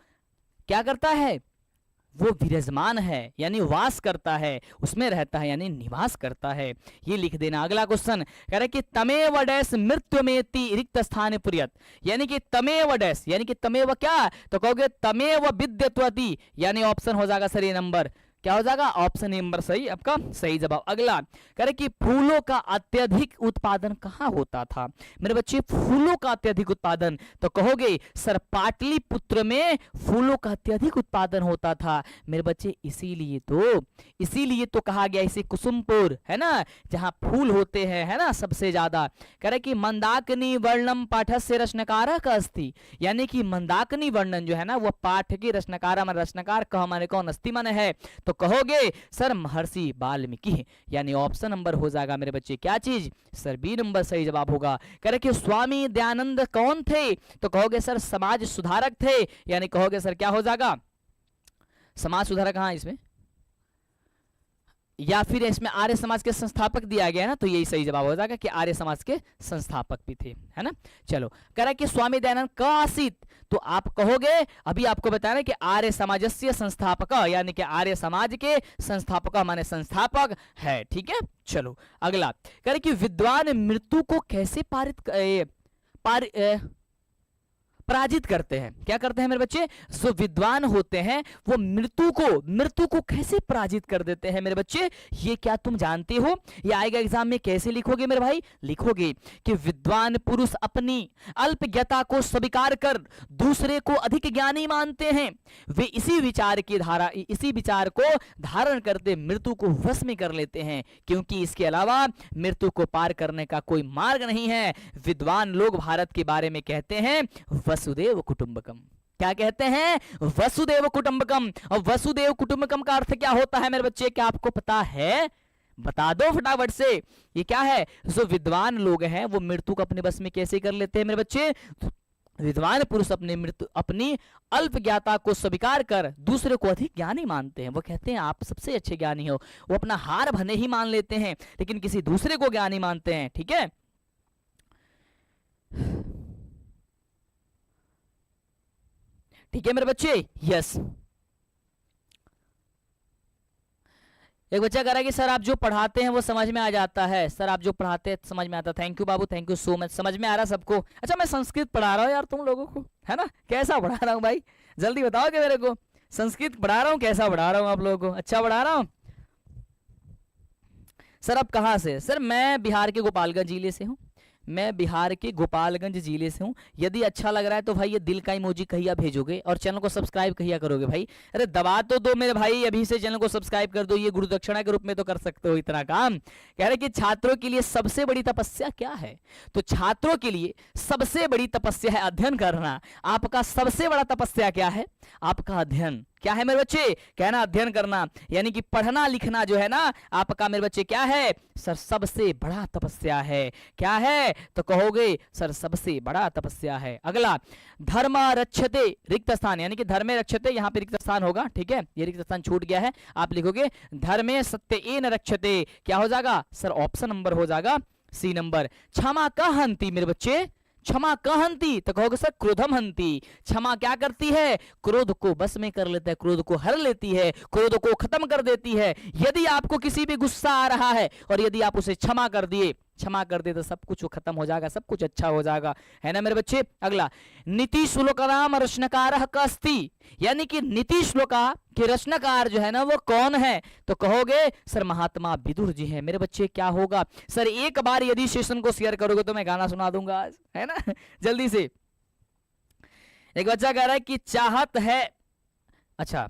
क्या करता है, वो विराजमान है, यानी वास करता है, उसमें रहता है, यानी निवास करता है। ये लिख देना। अगला क्वेश्चन कह रहे कि तमेव डैश मृत्यु में रिक्त स्थान पुरियत, यानी कि तमेव डैश, यानी कि तमेव क्या, तो कहोगे तमेव विद्यत्वति, यानी ऑप्शन हो जाएगा सर ये नंबर, क्या हो जाएगा? ऑप्शन नंबर सही आपका सही जवाब। अगला कह रहे कि फूलों का अत्यधिक उत्पादन कहाँ होता था? मेरे बच्चे फूलों का अत्यधिक उत्पादन, तो कहोगे सर पाटलिपुत्र में फूलों का अत्यधिक उत्पादन होता था। मेरे बच्चे इसीलिए तो कहा गया इसे कुसुमपुर, है ना, जहां फूल होते हैं, है ना, सबसे ज्यादा। कह रहे कि मंदाकिनी वर्णम पाठस्य रचनकारः अस्ति, यानी कि मंदाकिनी वर्णन जो है ना वो पाठ के रचनकार माने रचनाकार कह माने कौन अस्ति माने है, तो कहोगे सर महर्षि वाल्मीकि, यानी ऑप्शन नंबर हो जाएगा मेरे बच्चे क्या चीज? सर बी नंबर सही जवाब होगा। कह रहे कि स्वामी दयानंद कौन थे? तो कहोगे सर समाज सुधारक थे, यानी कहोगे सर क्या हो जाएगा? समाज सुधारक। हाँ इसमें या फिर इसमें आर्य समाज के संस्थापक दिया गया है ना, तो यही सही जवाब हो जाएगा कि आर्य समाज के संस्थापक भी थे, है ना। चलो कह रहा है कि स्वामी दयानंद का आसित, तो आप कहोगे अभी आपको बताया कि आर्य समाजस्य संस्थापक, यानी कि आर्य समाज के संस्थापक माने संस्थापक है, ठीक है। चलो अगला कह रहे कि विद्वान मृत्यु को कैसे पराजित करते हैं? क्या करते हैं मेरे बच्चे? जो विद्वान होते हैं वो मृत्यु को कैसे पराजित कर देते हैं मेरे बच्चे? ये क्या तुम जानते हो? ये आएगा एग्जाम में, कैसे लिखोगे मेरे भाई? लिखोगे कि विद्वान पुरुष अपनी अल्पज्ञता को स्वीकार कर दूसरे को अधिक ज्ञानी मानते हैं। वे इसी विचार को धारण करते मृत्यु को वश में कर लेते हैं, क्योंकि इसके अलावा मृत्यु को पार करने का कोई मार्ग नहीं है। विद्वान लोग भारत के बारे में कहते हैं वसुदेव कुटुंबकम। क्या कहते हैं? वसुदेव कुटुंबकम। और वसुदेव कुटुंबकम का अर्थ क्या होता है मेरे बच्चे? क्या आपको पता है? बता दो फटाफट से। ये क्या है? जो विद्वान लोग हैं वो मृत्यु को अपने बस में कैसे कर लेते हैं मेरे बच्चे? विद्वान पुरुष अपनी अल्पज्ञता को स्वीकार कर दूसरे को अधिक ज्ञानी मानते हैं। वो कहते हैं आप सबसे अच्छे ज्ञानी हो। वो अपना हार भले ही मान लेते हैं लेकिन किसी दूसरे को ज्ञानी मानते हैं, ठीक है। ठीक है मेरे बच्चे, यस। एक बच्चा कह रहा है कि सर आप जो पढ़ाते हैं वो समझ में आ जाता है। सर आप जो पढ़ाते हैं समझ में आता है। थैंक यू बाबू, थैंक यू सो मच। समझ में आ रहा सबको? अच्छा मैं संस्कृत पढ़ा रहा हूँ यार तुम लोगों को, है ना। कैसा पढ़ा रहा हूँ भाई? जल्दी बताओगे मेरे को। संस्कृत पढ़ा रहा हूँ, कैसा पढ़ा रहा हूँ आप लोगों को? अच्छा पढ़ा रहा हूँ। सर आप कहाँ से? सर मैं बिहार के गोपालगंज जिले से हूँ। मैं बिहार के गोपालगंज जिले से हूँ। यदि अच्छा लग रहा है तो भाई ये दिल का इमोजी कहिया भेजोगे और चैनल को सब्सक्राइब कहिया करोगे भाई? अरे दबा तो दो मेरे भाई, अभी से चैनल को सब्सक्राइब कर दो। ये गुरु दक्षिणा के रूप में तो कर सकते हो इतना काम। कह रहे कि छात्रों के लिए सबसे बड़ी तपस्या क्या है? तो छात्रों के लिए सबसे बड़ी तपस्या है अध्ययन करना। आपका सबसे बड़ा तपस्या क्या है? आपका अध्ययन। क्या है मेरे बच्चे? कहना अध्ययन करना, यानी कि पढ़ना लिखना जो है ना आपका मेरे बच्चे क्या है? सर सबसे बड़ा तपस्या है। क्या है? तो कहोगे सर सबसे बड़ा तपस्या है। अगला धर्म रक्षते रिक्त स्थान, यानी कि धर्मे रक्षते, यहाँ पे रिक्त स्थान होगा, ठीक है। ये रिक्त स्थान छूट गया है, आप लिखोगे धर्मे सत्येन रक्षते। क्या हो जाएगा? सर ऑप्शन नंबर हो जाएगा सी नंबर। क्षमा का हंति मेरे बच्चे, क्षमा कहंती, तो कहोगे सर क्रोधम हंती। क्षमा क्या करती है? क्रोध को बस में कर लेता है, क्रोध को हर लेती है, क्रोध को खत्म कर देती है। यदि आपको किसी भी गुस्सा आ रहा है और यदि आप उसे क्षमा कर दिए तो सब कुछ खत्म हो जाएगा, सब कुछ अच्छा हो जाएगा, है ना मेरे बच्चे। अगला नीति श्लोकानाम रचनाकारः अस्ति, यानी कि नीति श्लोका के रचनाकार जो है ना वो कौन है? तो कहोगे सर महात्मा विदुर जी हैं। मेरे बच्चे क्या होगा? सर एक बार यदि सेशन को शेयर करोगे तो मैं गाना सुना दूंगा आज, है ना। जल्दी से। एक बच्चा कह रहा है कि चाहत है, अच्छा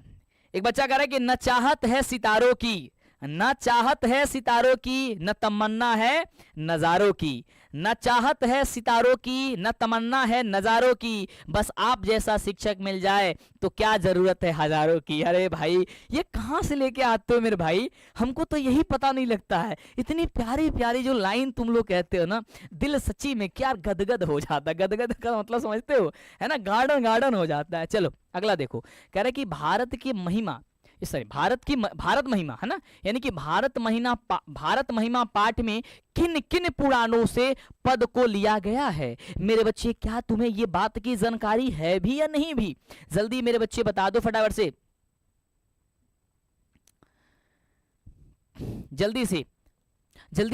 एक बच्चा कह रहा है कि न चाहत है सितारों की, न चाहत है सितारों की, न तमन्ना है नजारों की। न चाहत है सितारों की, न तमन्ना है नजारों की, बस आप जैसा शिक्षक मिल जाए तो क्या जरूरत है हजारों की। अरे भाई ये कहाँ से लेके आते हो मेरे भाई? हमको तो यही पता नहीं लगता है। इतनी प्यारी प्यारी जो लाइन तुम लोग कहते हो ना, दिल सच्ची में क्या गदगद हो जाता है। गदगद का मतलब समझते हो, है ना, गार्डन गार्डन हो जाता है। चलो अगला देखो, कह रहे कि भारत की महिमा, सॉरी भारत महिमा, है ना, यानी कि भारत महिमा पाठ में किन किन पुराणों से पद को लिया गया है? मेरे बच्चे क्या तुम्हें ये बात की जानकारी है भी या नहीं भी? जल्दी मेरे बच्चे बता दो फटाफट से, जल्दी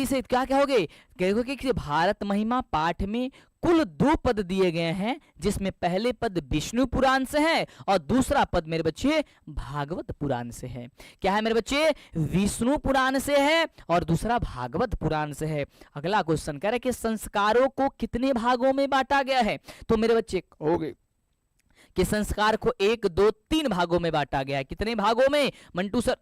से क्या कहोगे? कहोगे कि भारत महिमा पाठ में कुल 2 पद दिए गए हैं, जिसमें पहले पद विष्णु पुराण से है और दूसरा पद मेरे बच्चे भागवत पुराण से है। क्या है मेरे बच्चे? विष्णु पुराण से है और दूसरा भागवत पुराण से है। अगला क्वेश्चन कह रहे कि संस्कारों को कितने भागों में बांटा गया है? तो मेरे बच्चे कहोगे कि संस्कार को 1, 2, 3 भागों में बांटा गया है। कितने भागों में मंटू सर?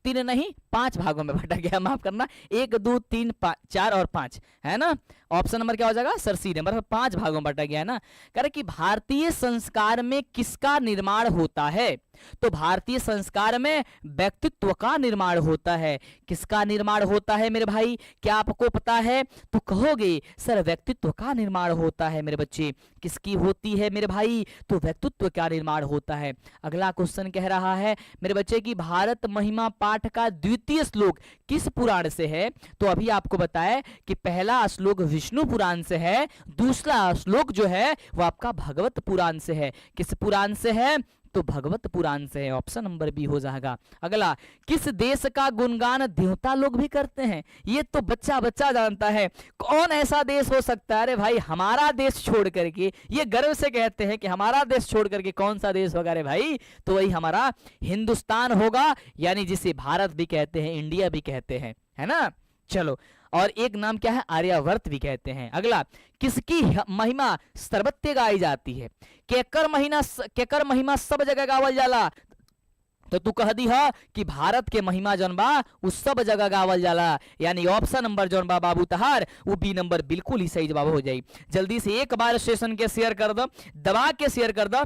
3 नहीं, 5 भागों में बांटा गया, माफ करना, 1, 2, 3, 4 और 5 है ना। ऑप्शन नंबर क्या हो जाएगा? Sir C number. 5 भागों में बांटा गया है ना। कह रहे कि भारतीय संस्कार में किसका निर्माण होता है? तो भारतीय संस्कार में व्यक्तित्व का निर्माण होता है। किसका निर्माण होता है मेरे भाई? क्या आपको पता है? तो कहोगे सर व्यक्तित्व का निर्माण होता है मेरे बच्चे। किसकी होती है मेरे भाई? तो व्यक्तित्व का निर्माण होता है। अगला क्वेश्चन कह रहा है मेरे बच्चे कि भारत महिमा पाठ का द्वितीय श्लोक किस पुराण से है? तो अभी आपको बताया कि पहला श्लोक विष्णु पुराण से है, दूसरा श्लोक जो है वो आपका भगवत पुराण से है। किस पुराण से है? तो भगवत पुराण से है। ऑप्शन नंबर बी हो जाएगा। अगला, किस देश का गुणगान देवता लोग भी करते हैं? ये तो बच्चा बच्चा जानता है। कौन ऐसा देश हो सकता है? अरे भाई हमारा देश छोड़ करके, ये गर्व से कहते हैं कि हमारा देश छोड़ करके कौन सा देश होगा रे भाई? तो वही हमारा हिंदुस्तान होगा, यानी जिसे भारत भी कहते हैं, इंडिया भी कहते हैं, है ना। चलो, और एक नाम क्या है? आर्यावर्त भी कहते हैं। अगला, किसकी महिमा सर्वत्र गाई जाती है? केकर महिमा सब जगह गावल जाला? तो तू कह दी हा कि भारत के महिमा जौन बा उ सब जगह गावल जाला, यानी ऑप्शन नंबर जौन बा बाबू तहार वो बी नंबर बिल्कुल ही सही जवाब हो जाई। जल्दी से एक बार सेशन के शेयर कर दो, दबा के शेयर कर दो।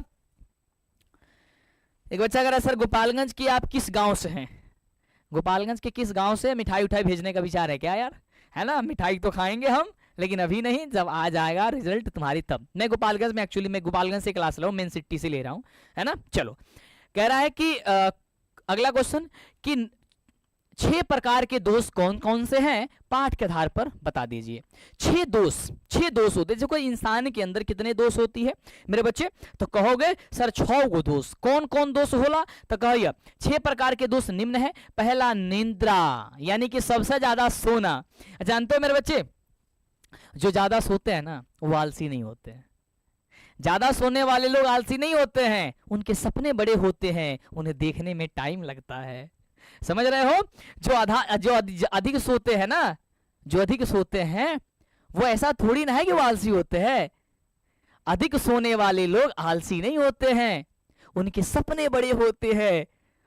एक बच्चा कह रहा है सर गोपालगंज की आप किस गांव से हैं? गोपालगंज के किस गांव से? मिठाई उठाई भेजने का विचार है क्या यार? है ना, मिठाई तो खाएंगे हम, लेकिन अभी नहीं, जब आ जाएगा रिजल्ट तुम्हारी तब। मैं गोपालगंज में, एक्चुअली मैं गोपालगंज से क्लास ले रहा हूँ, मेन सिटी से ले रहा हूँ, है ना। चलो, कह रहा है कि अगला क्वेश्चन कि 6 प्रकार के दोष कौन कौन से हैं? पाठ के आधार पर बता दीजिए। 6 दोष होते हैं। देखो इंसान के अंदर कितने दोष होती है मेरे बच्चे? तो कहोगे सर 6 गो दोष। कौन कौन दोष होला? तो कहिए 6 प्रकार के दोष निम्न है। पहला निद्रा, यानी कि सबसे ज्यादा सोना। जानते हो मेरे बच्चे, जो ज्यादा सोते हैं ना वो आलसी नहीं होते हैं। ज्यादा सोने वाले लोग आलसी नहीं होते हैं, उनके सपने बड़े होते हैं, उन्हें देखने में टाइम लगता है। समझ रहे हो? जो अधिक सोते हैं ना, जो अधिक सोते हैं वो ऐसा थोड़ी ना है कि वो आलसी होते हैं। अधिक सोने वाले लोग आलसी नहीं होते हैं, उनके सपने बड़े होते हैं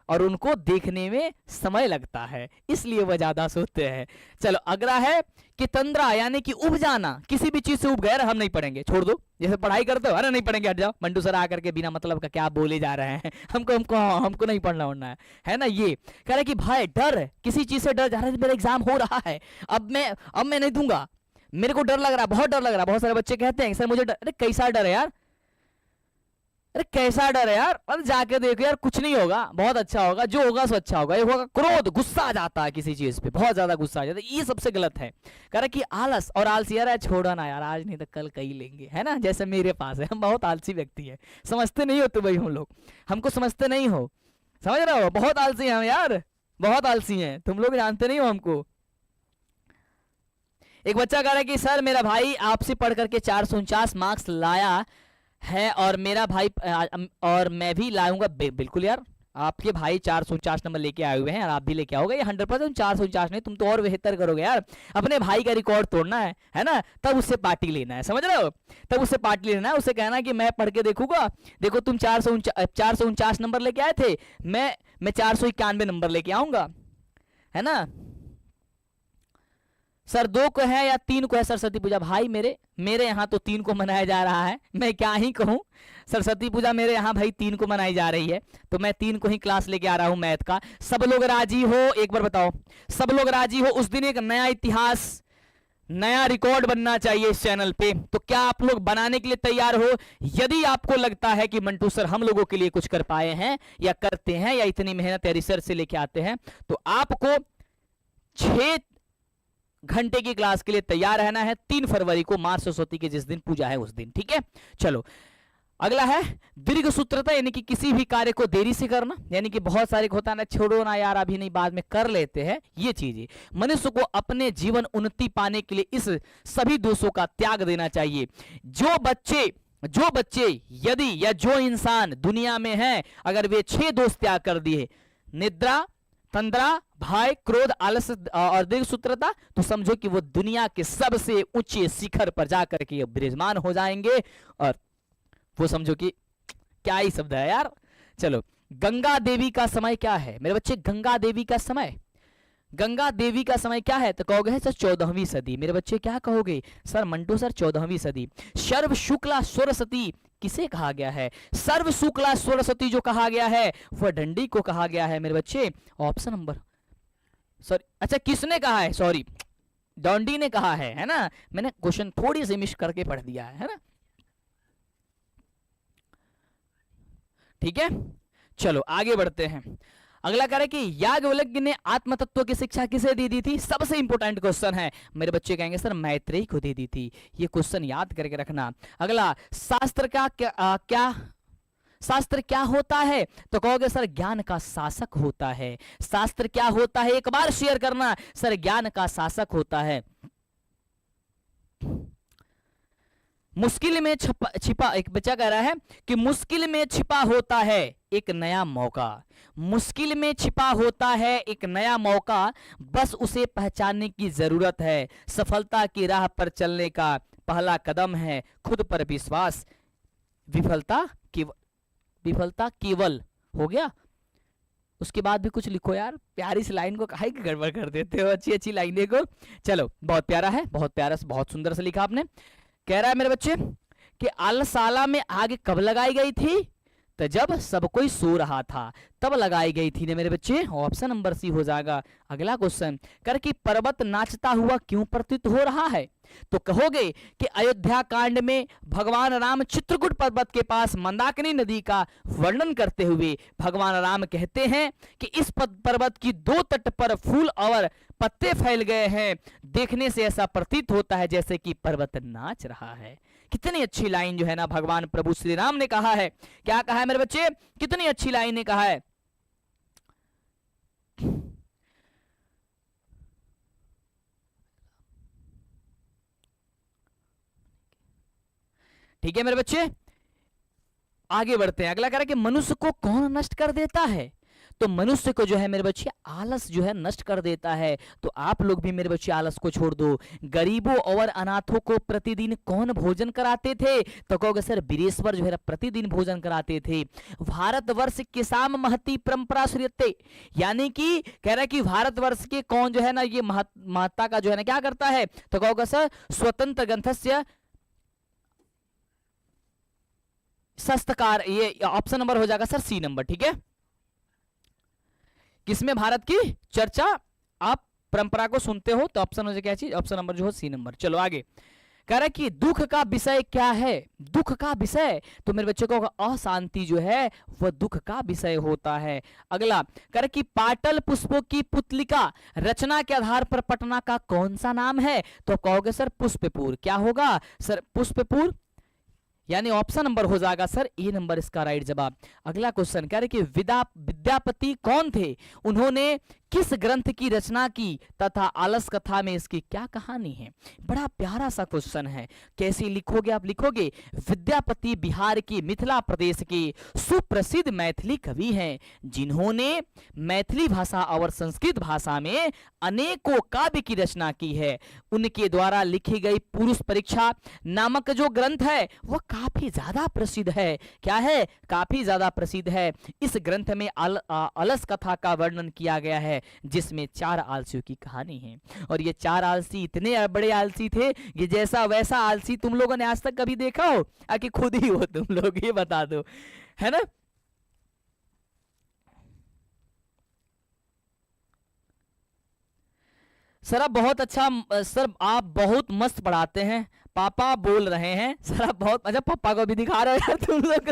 और उनको देखने में समय लगता है, इसलिए वह ज्यादा सोते हैं। चलो, अगला है कि तंद्रा, यानी कि उब जाना। किसी भी चीज से उब गए, हम नहीं पढ़ेंगे, छोड़ दो। जैसे पढ़ाई करते हो, अरे नहीं पढ़ेंगे, हट जाओ, मंटू सर आकर के बिना मतलब का क्या बोले जा रहे हैं, हमको नहीं पढ़ना होना है ना। ये कह रहे कि भाई डर, किसी चीज से डर जा रहा है, मेरा एग्जाम हो रहा है, अब मैं नहीं दूंगा, मेरे को डर लग रहा है, बहुत डर लग रहा है। बहुत सारे बच्चे कहते हैं सर मुझे डर। अरे कैसा डर है यार? अरे कैसा डर है यार? अरे जाके देखो यार, कुछ नहीं होगा, बहुत अच्छा होगा, जो होगा सो अच्छा होगा। ये होगा क्रोध, गुस्सा आ जाता है किसी चीज पे, बहुत ज्यादा गुस्सा आ जाता है, ये सबसे गलत है। कह रहा कि आलस और आलसी, यार छोड़ो ना यार, आज नहीं तो कल कहीं लेंगे, है ना। जैसे मेरे पास है, हम बहुत आलसी व्यक्ति है, समझते नहीं हो तो भाई हम लोग, हमको समझते नहीं हो, समझ रहे हो? बहुत आलसी हैं हम यार, बहुत आलसी हैं, तुम लोग जानते नहीं हो हमको। एक बच्चा कह रहा है कि सर मेरा भाई आपसे पढ़ करके 449 मार्क्स लाया है और मेरा भाई और मैं भी लाऊंगा। बिल्कुल यार, आपके भाई 449 नंबर लेके आए हुए हैं और आप भी लेके आओगे। 100% 449 नहीं, तुम तो और बेहतर करोगे यार। अपने भाई का रिकॉर्ड तोड़ना है ना, तब उससे पार्टी लेना है, समझ रहे हो? तब उससे पार्टी लेना है, उसे कहना है कि मैं पढ़ के देखूंगा, देखो तुम 449 नंबर लेके आए थे, मैं 491 नंबर लेके आऊंगा, है ना। सर 2 को है या 3 को है सरस्वती पूजा? भाई मेरे यहाँ तो 3 को मनाया जा रहा है, मैं क्या ही कहूँ। सरस्वती पूजा मेरे यहाँ भाई 3 को मनाई जा रही है, तो मैं 3 को ही क्लास लेके आ रहा हूँ मैथ का। सब लोग राजी हो? एक बार बताओ, सब लोग राजी हो? उस दिन एक नया इतिहास, नया रिकॉर्ड बनना चाहिए इस चैनल पे, तो क्या आप लोग बनाने के लिए तैयार हो? यदि आपको लगता है कि मंटू सर हम लोगों के लिए कुछ कर पाए हैं या करते हैं या इतनी मेहनत या रिसर्च से लेके आते हैं, तो आपको 6 घंटे की क्लास के लिए तैयार रहना है। 3 फरवरी को माँ सरस्वती की जिस दिन पूजा है उस दिन, ठीक है। चलो, अगला है दीर्घ सूत्रता, यानी कि किसी भी कार्य को देरी से करना, यानी कि बहुत सारे होता है ना, छोड़ो ना यार अभी नहीं बाद में कर लेते हैं, ये चीजें। मनुष्य को अपने जीवन उन्नति पाने के लिए इस सभी दोषों का त्याग देना चाहिए। जो बच्चे यदि या जो इंसान दुनिया में है, अगर वे 6 दोष त्याग कर दिए, निद्रा, तंद्रा, भय, क्रोध, आलस और दीर्घ सूत्रता, तो समझो कि वो दुनिया के सबसे ऊंचे शिखर पर जाकर के विराजमान हो जाएंगे। और वो समझो कि क्या ही शब्द है यार। चलो, गंगा देवी का समय क्या है मेरे बच्चे? गंगा देवी का समय, गंगा देवी का समय क्या है? तो कहोगे सर 14वीं सदी। मेरे बच्चे क्या कहोगे? सर मंटू सर 14वीं सदी। सर्व शुक्ला सरस्वती किसे कहा गया है? सर्व शुक्ला सरस्वती जो कहा गया है वह डंडी को कहा गया है मेरे बच्चे। ऑप्शन नंबर, सॉरी, अच्छा किसने कहा है? सॉरी, डंडी ने कहा है ना। मैंने क्वेश्चन थोड़ी सी मिस करके पढ़ दिया है ना। ठीक है, चलो आगे बढ़ते हैं। अगला कह रहे कि याज्ञवल्क्य ने आत्म तत्व की शिक्षा किसे दे दी थी? सबसे इंपॉर्टेंट क्वेश्चन है मेरे बच्चे, कहेंगे सर मैत्रेयी को दे दी थी। ये क्वेश्चन याद करके रखना। अगला, शास्त्र का क्या शास्त्र क्या होता है? तो कहोगे सर ज्ञान का शासक होता है। शास्त्र क्या होता है? एक बार शेयर करना, सर ज्ञान का शासक होता है। मुश्किल में छिपा, एक बच्चा कह रहा है कि मुश्किल में छिपा होता है एक नया मौका। मुश्किल में छिपा होता है एक नया मौका, बस उसे पहचानने की जरूरत है। सफलता की राह पर चलने का पहला कदम है खुद पर विश्वास। विफलता केवल हो गया। उसके बाद भी कुछ लिखो यार, प्यारी सी लाइन को काहे की गड़बड़ कर देते हो, अच्छी अच्छी लाइनें को। चलो, बहुत प्यारा है, बहुत प्यारा से, बहुत सुंदर से लिखा आपने। कह रहा है मेरे बच्चे कि आलसाला में आग कब लगाई गई थी? तो जब सब कोई सो रहा था तब लगाई गई थी ना मेरे बच्चे। ऑप्शन नंबर सी हो जाएगा। अगला क्वेश्चन कर कि पर्वत नाचता हुआ क्यों प्रतीत हो रहा है? तो कहोगे कि अयोध्या कांड में भगवान राम चित्रकूट पर्वत के पास मंदाकिनी नदी का वर्णन करते हुए भगवान राम कहते हैं कि इस पर्वत की 2 तट पर फूल और पत्ते फैल गए हैं, देखने से ऐसा प्रतीत होता है जैसे कि पर्वत नाच रहा है। कितनी अच्छी लाइन जो है ना भगवान प्रभु श्री राम ने कहा है। क्या कहा है मेरे बच्चे? कितनी अच्छी लाइन ने कहा है। ठीक है मेरे बच्चे, आगे बढ़ते हैं। अगला कह रहा है कि मनुष्य को कौन नष्ट कर देता है? तो मनुष्य को जो है मेरे बच्चे आलस जो है नष्ट कर देता है। तो आप लोग भी मेरे बच्चे आलस को छोड़ दो। गरीबों और अनाथों को प्रतिदिन कौन भोजन कराते थे? तो कहोगे सर वीरेश्वर जो है प्रतिदिन भोजन कराते थे। भारतवर्ष किसान महती परंपरा श्रीयते, यानी कि कह रहा है कि भारतवर्ष के कौन जो है ना ये महत्ता का जो है ना क्या करता है? तो कहोगे सर स्वतंत्र ग्रंथस्य शस्त्रकार। ये ऑप्शन नंबर हो जाएगा सर सी नंबर। ठीक है, किसमें भारत की चर्चा आप परंपरा को सुनते हो? तो ऑप्शन हो जाए क्या चीज? ऑप्शन नंबर जो है सी नंबर। चलो आगे कह रहा है कि दुख का विषय क्या है? दुख का विषय तो मेरे बच्चों को अशांति जो है वह दुख का विषय होता है। अगला कह रहा है कि पाटल पुष्पों की पुतलिका रचना के आधार पर पटना का कौन सा नाम है? तो कहोगे सर पुष्पपुर। क्या होगा सर? पुष्पपुर, यानी ऑप्शन नंबर हो जाएगा सर ए नंबर इसका राइट जवाब। अगला क्वेश्चन कह रहे कि विद्यापति कौन थे? उन्होंने किस ग्रंथ की रचना की तथा आलस कथा में इसकी क्या कहानी है? बड़ा प्यारा सा क्वेश्चन है। कैसे लिखोगे आप? लिखोगे विद्यापति बिहार के मिथिला प्रदेश के सुप्रसिद्ध मैथिली कवि हैं, जिन्होंने मैथिली भाषा और संस्कृत भाषा में अनेकों काव्य की रचना की है। उनके द्वारा लिखी गई पुरुष परीक्षा नामक जो ग्रंथ है वह काफी ज्यादा प्रसिद्ध है। क्या है? काफी ज्यादा प्रसिद्ध है। इस ग्रंथ में अलस कथा का वर्णन किया गया है, जिसमें 4 आलसियों की कहानी है। और ये 4 आलसी इतने बड़े आलसी थे कि जैसा वैसा आलसी तुम लोगों ने आज तक कभी देखा हो? कि खुद ही हो तुम लोग, ये बता दो, है ना। सर आप बहुत अच्छा, सर आप बहुत मस्त पढ़ाते हैं, पापा बोल रहे हैं। सर आप बहुत अच्छा, पापा को भी दिखा रहे हो तुम लोग,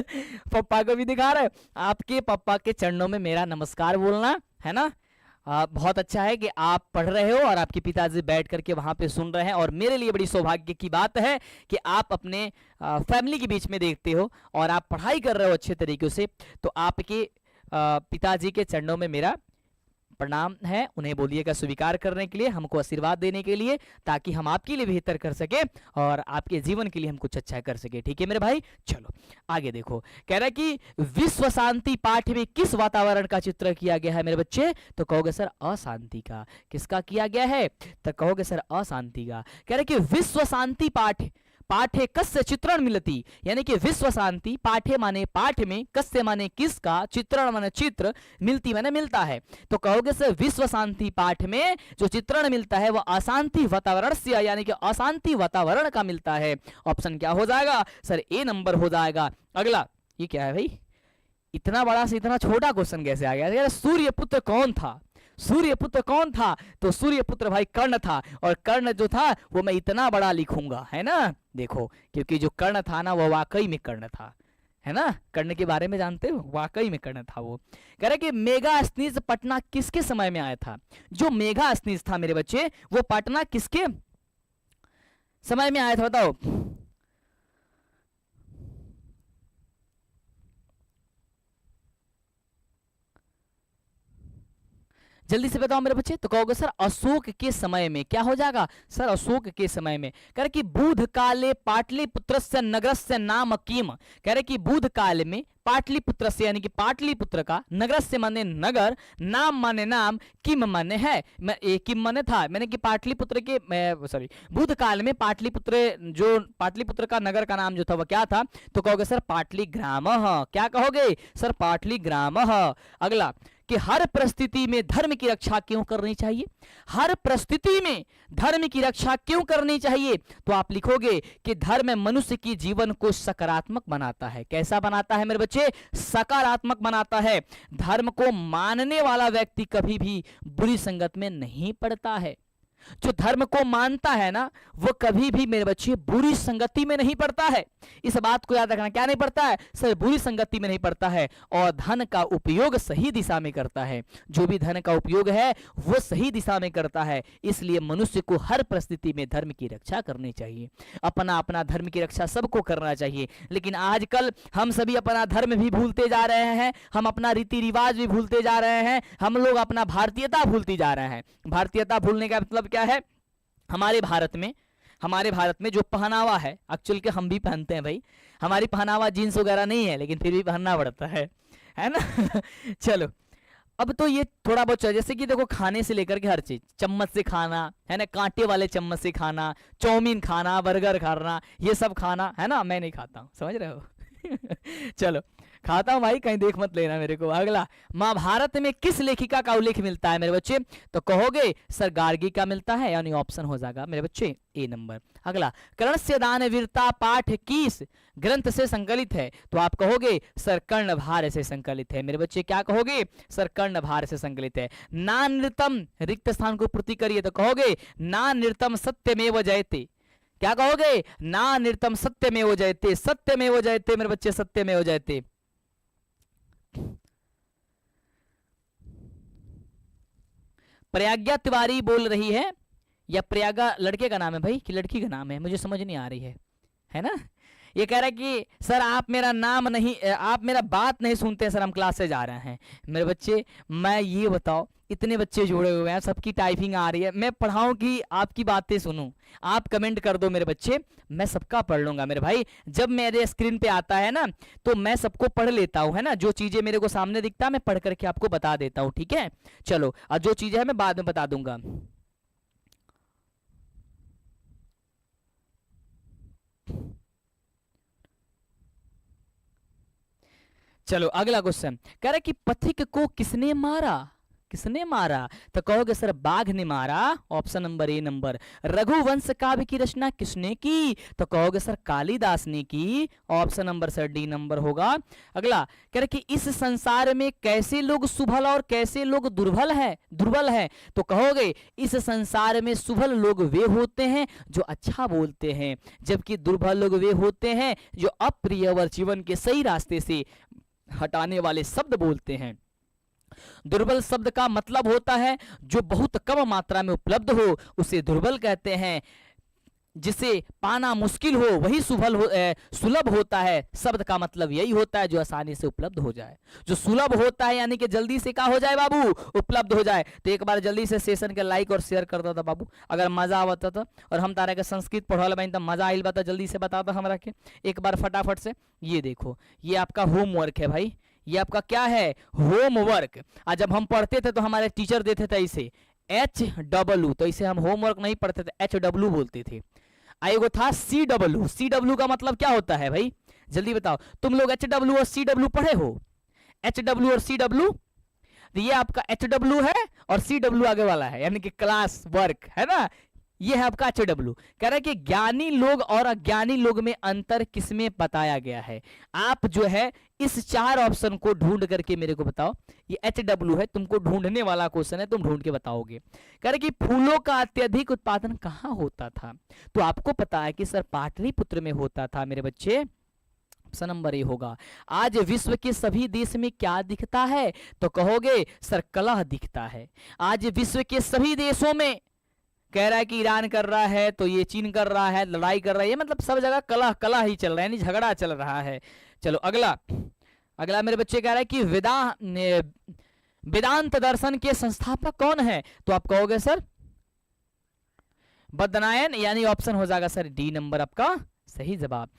पापा को भी दिखा रहे हो। आपके पापा के चरणों में मेरा नमस्कार बोलना, है ना। बहुत अच्छा है कि आप पढ़ रहे हो और आपके पिताजी बैठ करके वहाँ पे सुन रहे हैं, और मेरे लिए बड़ी सौभाग्य की बात है कि आप अपने फैमिली के बीच में देखते हो और आप पढ़ाई कर रहे हो अच्छे तरीके से। तो आपके पिताजी के चरणों में मेरा प्रणाम है, उन्हें बोलिएगा स्वीकार करने के लिए, हमको आशीर्वाद देने के लिए, ताकि हम आपके लिए बेहतर कर सके और आपके जीवन के लिए हम कुछ अच्छा कर सके। ठीक है मेरे भाई, चलो आगे देखो। कह रहा है कि विश्व शांति पाठ में किस वातावरण का चित्र किया गया है मेरे बच्चे? तो कहोगे सर अशांति का। किसका किया गया है? तो कहोगे सर अशांति का। कह रहे कि विश्व शांति पाठे कस्य चित्रण मिलती, यानी कि विश्व शांति पाठे माने पाठ में, कस्य माने किसका, चित्रण माने चित्र, मिलती माने मिलता है। तो कहोगे सर विश्व शांति पाठ में जो चित्रण मिलता है वह अशांति वातावरण से, यानी कि अशांति वातावरण का मिलता है। ऑप्शन क्या हो जाएगा सर? ए नंबर हो जाएगा। अगला, ये क्या है भाई? इतना बड़ा से इतना छोटा क्वेश्चन कैसे आ गया? सूर्यपुत्र कौन था? सूर्यपुत्र कौन था? तो सूर्यपुत्र भाई कर्ण था, और कर्ण जो था वो मैं इतना बड़ा लिखूंगा, है ना। देखो, क्योंकि जो कर्ण था ना वो वाकई में कर्ण था, है ना। कर्ण के बारे में जानते हो? वाकई में कर्ण था वो। कह रहे कि मेगा स्नीज पटना किसके समय में आया था? जो मेगा स्नीज था मेरे बच्चे, वो पटना किसके समय में आया था बताओ? जल्दी से बताओ मेरे बच्चे। तो कहोगे सर अशोक के समय में। क्या हो जाएगा सर? अशोक के समय में। कह रहे कि बुध काले पाटलिपुत्रस्य नगरस्य नाम किम। कह रहे कि बुध काल में पाटलिपुत्र से, यानी कि पाटलिपुत्र का, नगर से माने नगर, नाम माने नाम, किम माने है, किम माने था, मैंने कि पाटलिपुत्र के सॉरी बुध काल में पाटलिपुत्र, जो पाटलिपुत्र का नगर का नाम जो था वह क्या था? तो कहोगे सर पाटलिग्राम। क्या कहोगे सर? पाटलिग्राम। अगला, कि हर परिस्थिति में धर्म की रक्षा क्यों करनी चाहिए? हर परिस्थिति में धर्म की रक्षा क्यों करनी चाहिए? तो आप लिखोगे कि धर्म मनुष्य की जीवन को सकारात्मक बनाता है। कैसा बनाता है मेरे बच्चे? सकारात्मक बनाता है। धर्म को मानने वाला व्यक्ति कभी भी बुरी संगत में नहीं पड़ता है। जो धर्म को मानता है ना, वो कभी भी मेरे बच्चे बुरी संगति में नहीं पड़ता है। इस बात को याद रखना। क्या नहीं पड़ता है सर? बुरी संगति में नहीं पड़ता है, और धन का उपयोग सही दिशा में करता है। जो भी धन का उपयोग है वो सही दिशा में करता है। इसलिए मनुष्य को हर परिस्थिति में धर्म की रक्षा करनी चाहिए। अपना अपना धर्म की रक्षा सबको करना चाहिए, लेकिन आजकल हम सभी अपना धर्म भी भूलते जा रहे हैं, हम अपना रीति रिवाज भी भूलते जा रहे हैं, हम लोग अपना भारतीयता भूलते जा रहे हैं। भारतीयता भूलने का मतलब क्या है? हमारे भारत में जो पहनावा है, एक्चुअल के हम भी पहनते हैं भाई, हमारी पहनावा जीन्स वगैरह नहीं है, लेकिन फिर भी पहनना पड़ता है ना। चलो, अब तो ये थोड़ा बहुत चल, जैसे कि देखो खाने से लेकर के हर चीज, चम्मच से खाना है ना, कांटे वाले चम्मच से खाना, चाउमीन खाना, बर्गर खाना, ये सब खाना है ना, मैं नहीं खाता हूँ, समझ रहे हो। चलो, खाता हूं भाई, कहीं देख मत लेना मेरे को। अगला, महाभारत में किस लेखिका का उल्लेख मिलता है मेरे बच्चे? तो कहोगे सर गार्गी का मिलता है, यानी ऑप्शन हो जाएगा मेरे बच्चे ए नंबर। अगला, कर्णस्य दान वीरता पाठ किस ग्रंथ से संकलित है? तो आप कहोगे सर कर्णभार से संकलित है। मेरे बच्चे क्या कहोगे? सर कर्णभार से संकलित है। ना नृतम, रिक्त स्थान को पूर्ति करिए, तो कहोगे ना नृतम सत्यमेव जयते। क्या कहोगे? ना नृतम सत्यमेव जयते। सत्यमेव जयते मेरे बच्चे, सत्यमेव जयते। प्रज्ञा तिवारी बोल रही है, या प्रयागा लड़के का नाम है भाई कि लड़की का नाम है? मुझे समझ नहीं आ रही है ना। ये कह रहा है कि सर आप मेरा नाम नहीं, आप मेरा बात नहीं सुनते सर, हम क्लास से जा रहे हैं। मेरे बच्चे, मैं ये बताओ, इतने बच्चे जुड़े हुए हैं, सबकी टाइपिंग आ रही है, मैं पढ़ाऊं कि आपकी बातें सुनूं? आप कमेंट कर दो मेरे बच्चे, मैं सबका पढ़ लूंगा मेरे भाई। जब मेरे स्क्रीन पे आता है ना, तो मैं सबको पढ़ लेता हूं, है ना। जो चीजें मेरे को सामने दिखता है मैं पढ़ करके आपको बता देता हूं, ठीक है। चलो, और जो चीजें है मैं बाद में बता दूंगा। चलो, अगला क्वेश्चन कह रहा है कि पथिक को किसने मारा? किसने मारा? तो कहोगे सर बाघ ने मारा, option number A number. Raghuvansh काव्य की रचना किसने की? तो कहोगे सर कालिदास ने की, option number sir D number होगा। अगला, कह रहे कि इस संसार में कैसे लोग सुबल और कैसे लोग दुर्बल है? तो कहोगे इस संसार में सुबल लोग वे होते हैं जो अच्छा बोलते हैं, जबकि दुर्बल लोग वे होते हैं जो अप्रिय और जीवन के सही रास्ते से हटाने वाले शब्द बोलते हैं। दुर्बल शब्द का मतलब होता है जो बहुत कम मात्रा में उपलब्ध हो उसे दुर्बल कहते हैं। जिसे पाना मुश्किल हो वही सुलभ होता है। शब्द का मतलब यही होता है जो आसानी से उपलब्ध हो जाए, जो सुलभ होता है यानी कि जल्दी से क्या हो जाए बाबू, उपलब्ध हो जाए। तो एक बार जल्दी से सेशन के लाइक और शेयर कर दो था बाबू, अगर मजा आवता था और हम तारा के संस्कृत पढ़ल बानी तो मजा आइल बता, जल्दी से बता दो हमरा के एक बार फटाफट से। ये देखो ये आपका होमवर्क है भाई, ये आपका क्या है, होमवर्क। आज जब हम पढ़ते थे तो हमारे टीचर देते थे इसे HW, तो इसे हम होमवर्क नहीं पढ़ते थे, HW बोलते थे। एगो था CW, CW का मतलब क्या होता है भाई, जल्दी बताओ। तुम लोग HW और CW पढ़े हो, HW और CW, तो ये आपका HW है और CW आगे वाला है यानी कि क्लास वर्क है ना, ये है आपका HW। कह रहा है कि ज्ञानी लोग और अज्ञानी लोग में अंतर किसमें बताया गया है। आप जो है इस 4 ऑप्शन को ढूंढ करके मेरे को बताओ। ये HW है, तुमको ढूंढने वाला क्वेश्चन है, तुम ढूंढ के बताओगे। कह रहे कि फूलों का अत्यधिक उत्पादन कहाँ होता था, तो आपको पता है कि सर पाटलिपुत्र में होता था मेरे बच्चे। ऑप्शन नंबर ए होगा। आज विश्व के सभी देश में क्या दिखता है, तो कहोगे सर कलह दिखता है। आज विश्व के सभी देशों में, कह रहा है कि ईरान कर रहा है तो ये चीन कर रहा है, लड़ाई कर रहा है, ये मतलब सब जगह कलह कलह ही चल रहा है, यानी झगड़ा चल रहा है। चलो अगला, अगला मेरे बच्चे कह रहा है कि वेदांत दर्शन के संस्थापक कौन है, तो आप कहोगे सर बदनायन, यानी ऑप्शन हो जाएगा सर डी नंबर आपका सही जवाब।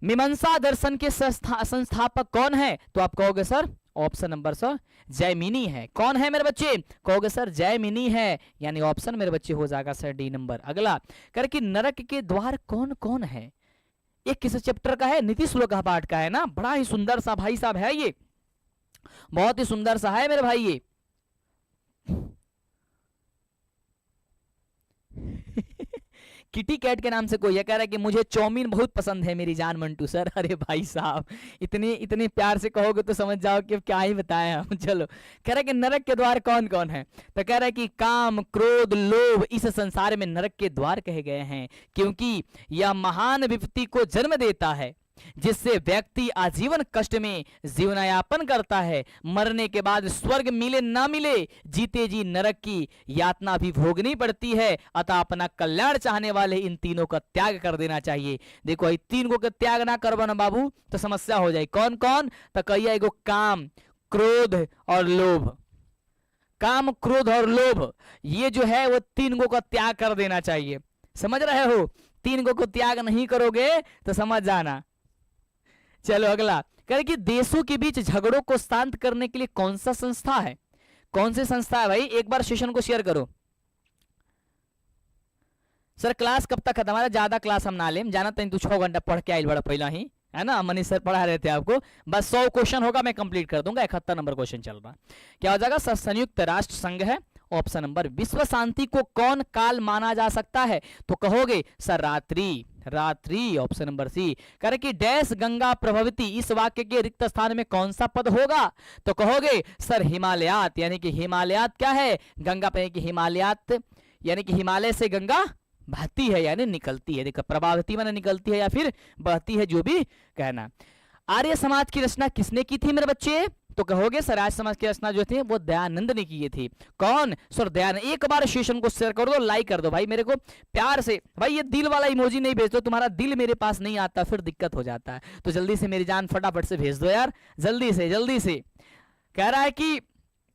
मीमांसा दर्शन के संस्थापक कौन है, तो आप कहोगे sir option number sir Jaimini है। कौन है मेरे बच्चे, कहोगे सर जैमिनी है, यानी ऑप्शन मेरे बच्चे हो जाएगा सर डी नंबर। अगला कर कि नरक के द्वार कौन कौन है, ये किस चैप्टर का है, नीति श्लोक का पाठ का है ना, बड़ा ही सुंदर सा भाई साहब है, ये बहुत ही सुंदर सा है मेरे भाई ये। किटी कैट के नाम से कोई है, कह रहा है कि मुझे चाउमीन बहुत पसंद है मेरी जान मंटू सर। अरे भाई साहब इतने इतने प्यार से कहोगे तो समझ जाओ कि क्या ही बताएं हम। चलो कह रहा है कि नरक के द्वार कौन कौन है, तो कह रहा है कि काम क्रोध लोभ इस संसार में नरक के द्वार कहे गए हैं, क्योंकि यह महान विपत्ति को जन्म देता है जिससे व्यक्ति आजीवन कष्ट में जीवनयापन करता है। मरने के बाद स्वर्ग मिले ना मिले, जीते जी नरक की यातना भी भोगनी पड़ती है। अतः अपना कल्याण चाहने वाले इन तीनों का त्याग कर देना चाहिए। देखो ये तीन को त्याग ना करबो ना बाबू तो समस्या हो जाए। कौन कौन, तो कहिए एगो काम क्रोध और लोभ, काम क्रोध और लोभ ये जो है वो तीन को त्याग कर देना चाहिए। समझ रहे हो, तीन को त्याग नहीं करोगे तो समझ जाना। चलो अगला, कह कि देशों के बीच झगड़ों को शांत करने के लिए कौन सा संस्था है, कौन सी संस्था है भाई, एक बार सेशन को शेयर करो। सर क्लास कब तक खत्म, हमारा ज्यादा क्लास हम ना लें, जाना तू 6 घंटा पढ़ के आइल बड़ा पहला ही है ना, मनीष सर पढ़ा रहे थे आपको, बस 100 क्वेश्चन होगा मैं कंप्लीट कर दूंगा। 71 नंबर क्वेश्चन चल रहा, क्या हो जाएगा सर संयुक्त राष्ट्र संघ है। ऑप्शन नंबर, विश्व शांति को कौन काल माना जा सकता है, तो कहोगे सर रात्रि, रात्रि ऑप्शन नंबर सी। करे कि डैश गंगा प्रभवती इस वाक्य के रिक्त स्थान में कौन सा पद होगा, तो कहोगे सर हिमालयात, यानी कि हिमालयात क्या है, गंगा पे कि हिमालयात यानी कि हिमालय से गंगा बहती है यानी निकलती है। देखो प्रभावती माने निकलती है या फिर बहती है, जो भी कहना। आर्य समाज की रचना किसने की थी मेरे बच्चे, तो कहोगे सर आर्य समाज की रचना जो थी वो दयानंद ने की थी। कौन, सर दयानंद। एक बार सेशन को शेयर कर दो, लाइक कर दो भाई मेरे को प्यार से। भाई ये दिल वाला इमोजी नहीं भेज दो, तुम्हारा दिल मेरे पास नहीं आता फिर दिक्कत हो जाता है, तो जल्दी से मेरी जान फटाफट से भेज दो यार, जल्दी से जल्दी से। कह रहा है कि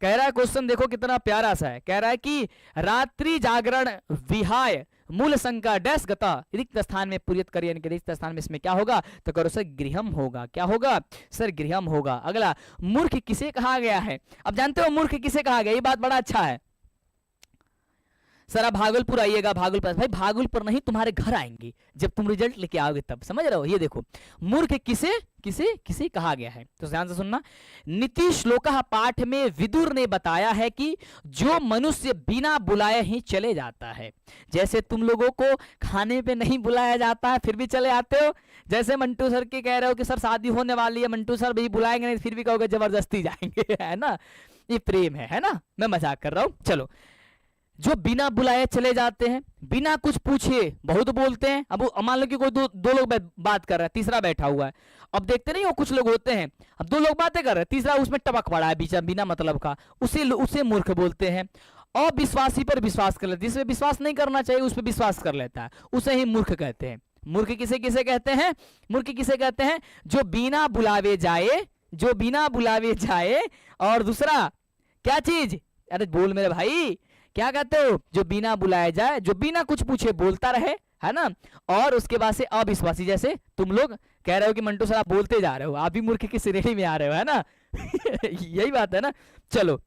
क्वेश्चन देखो कितना प्यारा सा है, कह रहा है कि रात्रि जागरण विहाय मूल संख्या डैश गता रिक्त स्थान में पूरित करिए, रिक्त स्थान में इसमें क्या होगा, तो करो सर गृहम होगा। क्या होगा सर, गृहम होगा। अगला, मूर्ख किसे कहा गया है, अब जानते हो मूर्ख किसे कहा गया, ये बात बड़ा अच्छा है। सर आप भागलपुर आइएगा, भागलपुर भाई भागलपुर नहीं तुम्हारे घर आएंगे जब तुम रिजल्ट लेके आओगे तब, समझ रहे हो। ये देखो मूर्ख किसे किसे किसे कहा गया है, तो ध्यान से सुनना। नीति श्लोक पाठ में विदुर ने बताया है कि जो मनुष्य बिना बुलाए ही चले जाता है, जैसे तुम लोगों को खाने पे नहीं बुलाया जाता है फिर भी चले आते हो, जैसे मंटू सर के कह रहे हो कि सर शादी होने वाली है, मंटू सर भी बुलाएंगे नहीं फिर भी कहोगे जबरदस्ती जाएंगे, है ना, ये प्रेम है ना, मैं मजाक कर रहा हूं। चलो जो बिना बुलाए चले जाते हैं, बिना कुछ पूछे बहुत बोलते हैं। अब मान लो कि कोई दो लोग बात कर रहा है, तीसरा बैठा हुआ है। अब देखते नहीं हो कुछ लोग होते हैं, अब दो लोग बातें कर रहे हैं, तीसरा उसमें टपक पड़ा है बीच में बिना मतलब का, उसे मूर्ख बोलते हैं। अविश्वासी पर विश्वास कर लेते, जिसपे विश्वास नहीं करना चाहिए उस पर विश्वास कर लेता है, उसे ही मूर्ख कहते हैं। मूर्ख किसे किसे कहते हैं? मूर्ख किसे कहते हैं? जो बिना बुलावे जाए, जो बिना बुलावे जाए, और दूसरा क्या चीज, अरे बोल मेरे भाई, क्या कहते हो? जो बिना बुलाए जाए, जो बिना कुछ पूछे बोलता रहे, है ना। और उसके बाद से अविश्वासी, जैसे तुम लोग कह रहे हो कि मंटू सर आप बोलते जा रहे हो, आप भी मूर्ख की श्रेणी में आ रहे हो, है ना। यही बात है ना। चलो,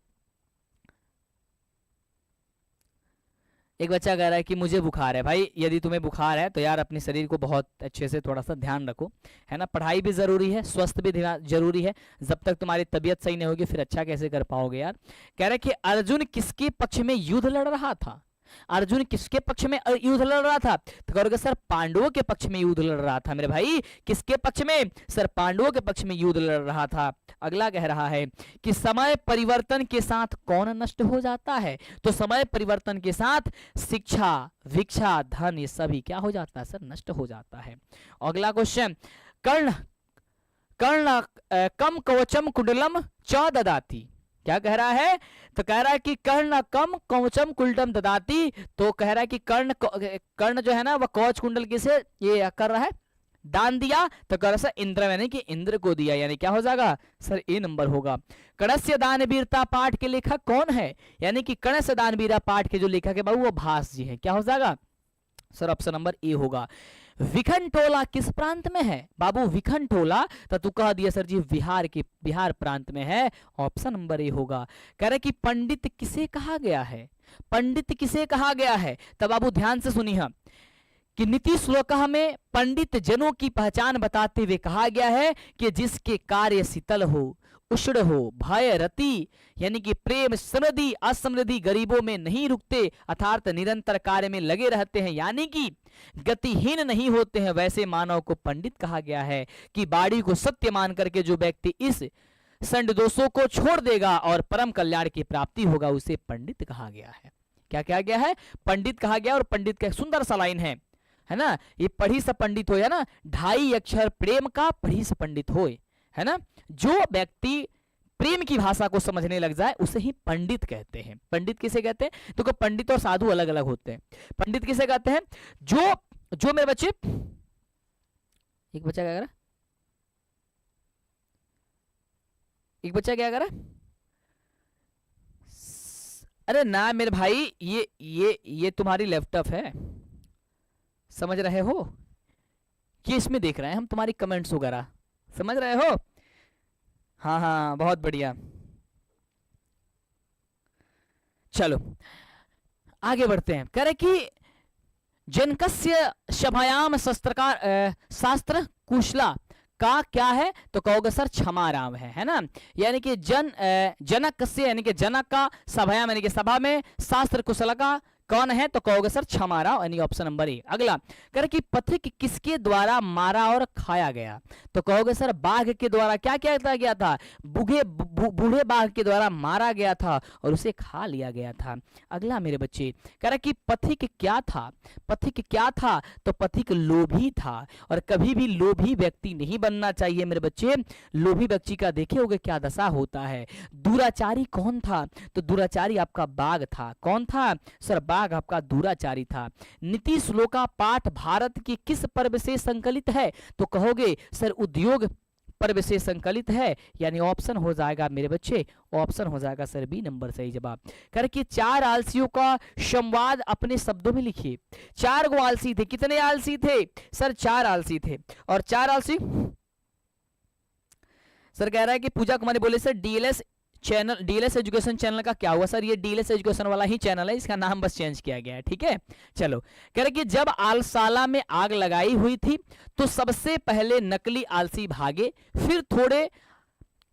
एक बच्चा कह रहा है कि मुझे बुखार है। भाई यदि तुम्हें बुखार है तो यार अपने शरीर को बहुत अच्छे से थोड़ा सा ध्यान रखो, है ना। पढ़ाई भी जरूरी है, स्वस्थ भी जरूरी है। जब तक तुम्हारी तबीयत सही नहीं होगी फिर अच्छा कैसे कर पाओगे यार। कह रहे कि अर्जुन किसके पक्ष में युद्ध लड़ रहा था? अर्जुन किसके पक्ष में युद्ध लड़ रहा था? तो कहोगे सर पांडवों के पक्ष में युद्ध लड़ रहा था। मेरे भाई किसके पक्ष में? सर पांडवों के पक्ष में युद्ध लड़ रहा था। अगला कह रहा है कि समय परिवर्तन के साथ कौन नष्ट हो जाता है? तो समय परिवर्तन के साथ शिक्षा, भिक्षा, धन, ये सभी क्या हो जाता है? सर नष्ट हो जाता है। अगला क्वेश्चन, कर्ण कर्ण कम कवचम कुंडलम च ददाति, क्या कह रहा है? तो कह रहा है कि कर्ण कम कवचम कुंडलम ददाति। तो कह रहा है कि कर्ण जो है ना वह कवच कुंडल किसे ये कर रहा है? दान दिया। तो कह रहा है इंद्र, यानी कि इंद्र को दिया, यानी क्या हो जाएगा? सर ए नंबर होगा। कणस्य दान वीरता पाठ के लेखक कौन है? यानी कि कणस्य दान वीरता पाठ के जो लेखक है बाबू वो भास जी है। क्या हो जाएगा? सर ऑप्शन नंबर ए होगा। विखंडोला किस प्रांत में है? बाबू विखंडोला तो तू कह दिया सर जी बिहार प्रांत में है, ऑप्शन नंबर ए होगा। कह रहे कि पंडित किसे कहा गया है? पंडित किसे कहा गया है? तब बाबू ध्यान से सुनिए कि नीति श्लोक में पंडित जनों की पहचान बताते हुए कहा गया है कि जिसके कार्य शीतल हो, उष्ण हो, भय रति, यानी कि प्रेम समृद्धि असमृद्धि गरीबों में नहीं रुकते, अर्थात निरंतर कार्य में लगे रहते हैं, यानी कि गतिहीन नहीं होते हैं, वैसे मानव को पंडित कहा गया है। कि बाड़ी को सत्य मान करके जो व्यक्ति इस संड दोषों को छोड़ देगा और परम कल्याण की प्राप्ति होगा, उसे पंडित कहा गया है। क्या कहा गया है? पंडित कहा गया। और पंडित का सुंदर सा लाइन है ना, ये पढ़ी स पंडित हो, है ना, 2.5 अक्षर प्रेम का पढ़ी स पंडित हो, है ना। जो व्यक्ति प्रेम की भाषा को समझने लग जाए उसे ही पंडित कहते हैं। पंडित किसे कहते हैं? तो पंडित और साधु अलग अलग होते हैं। पंडित किसे कहते हैं? जो मेरे बच्चे, एक बच्चा क्या कर रहा है? एक बच्चा क्या कर रहा है? अरे ना मेरे भाई, ये तुम्हारी लैपटॉप है, समझ रहे हो? ये इसमें देख रहे हैं हम तुम्हारी कमेंट्स वगैरह, समझ रहे हो? हाँ हाँ बहुत बढ़िया। चलो आगे बढ़ते हैं। कह रहे कि जनकस्य सभायाम शास्त्र कुशला का क्या है? तो कहोगे सर क्षमाराम है ना। यानी कि जनक से, यानी कि जनक का, सभायाम यानी कि सभा में, शास्त्र कुशल का कौन है? तो कहोगे सर क्षमाराव, यानी ऑप्शन नंबर ए। अगला कह रहे कि पथिक किसके द्वारा मारा और खाया गया? तो कहोगे सर बाघ के द्वारा क्या किया गया था? बूढ़े बाघ के द्वारा मारा गया था और उसे खा लिया गया था। अगला मेरे बच्चे कह रहे कि पथिक क्या था? पथिक क्या था? तो पथिक लोभी था, और कभी भी लोभी व्यक्ति नहीं बनना चाहिए मेरे बच्चे। लोभी व्यक्ति का देखे होगे क्या दशा होता है। दुराचारी कौन था? तो दुराचारी आपका बाघ था। कौन था? सर बाघ आपका दुराचारी था। नीति श्लोका पाठ भारत के किस पर्व से संकलित है? तो कहोगे सर उद्योग पर्व से संकलित है, यानी ऑप्शन हो जाएगा मेरे बच्चे, ऑप्शन हो जाएगा सर बी नंबर सही जवाब। कर कि 4 आलसियों का संवाद अपने शब्दों में लिखिए। 4 गो आलसी थे। कितने आलसी थे? सर 4 आलसी थे। और 4 आलसी, सर कह रहा है कि पूजा कुमारी बोले सर डीएलएस एजुकेशन चैनल का क्या हुआ? सर ये डीएलएस एजुकेशन वाला ही चैनल है, इसका नाम बस चेंज किया गया है, ठीक है। चलो कह रहे कि जब आलसाला में आग लगाई हुई थी तो सबसे पहले नकली आलसी भागे, फिर थोड़े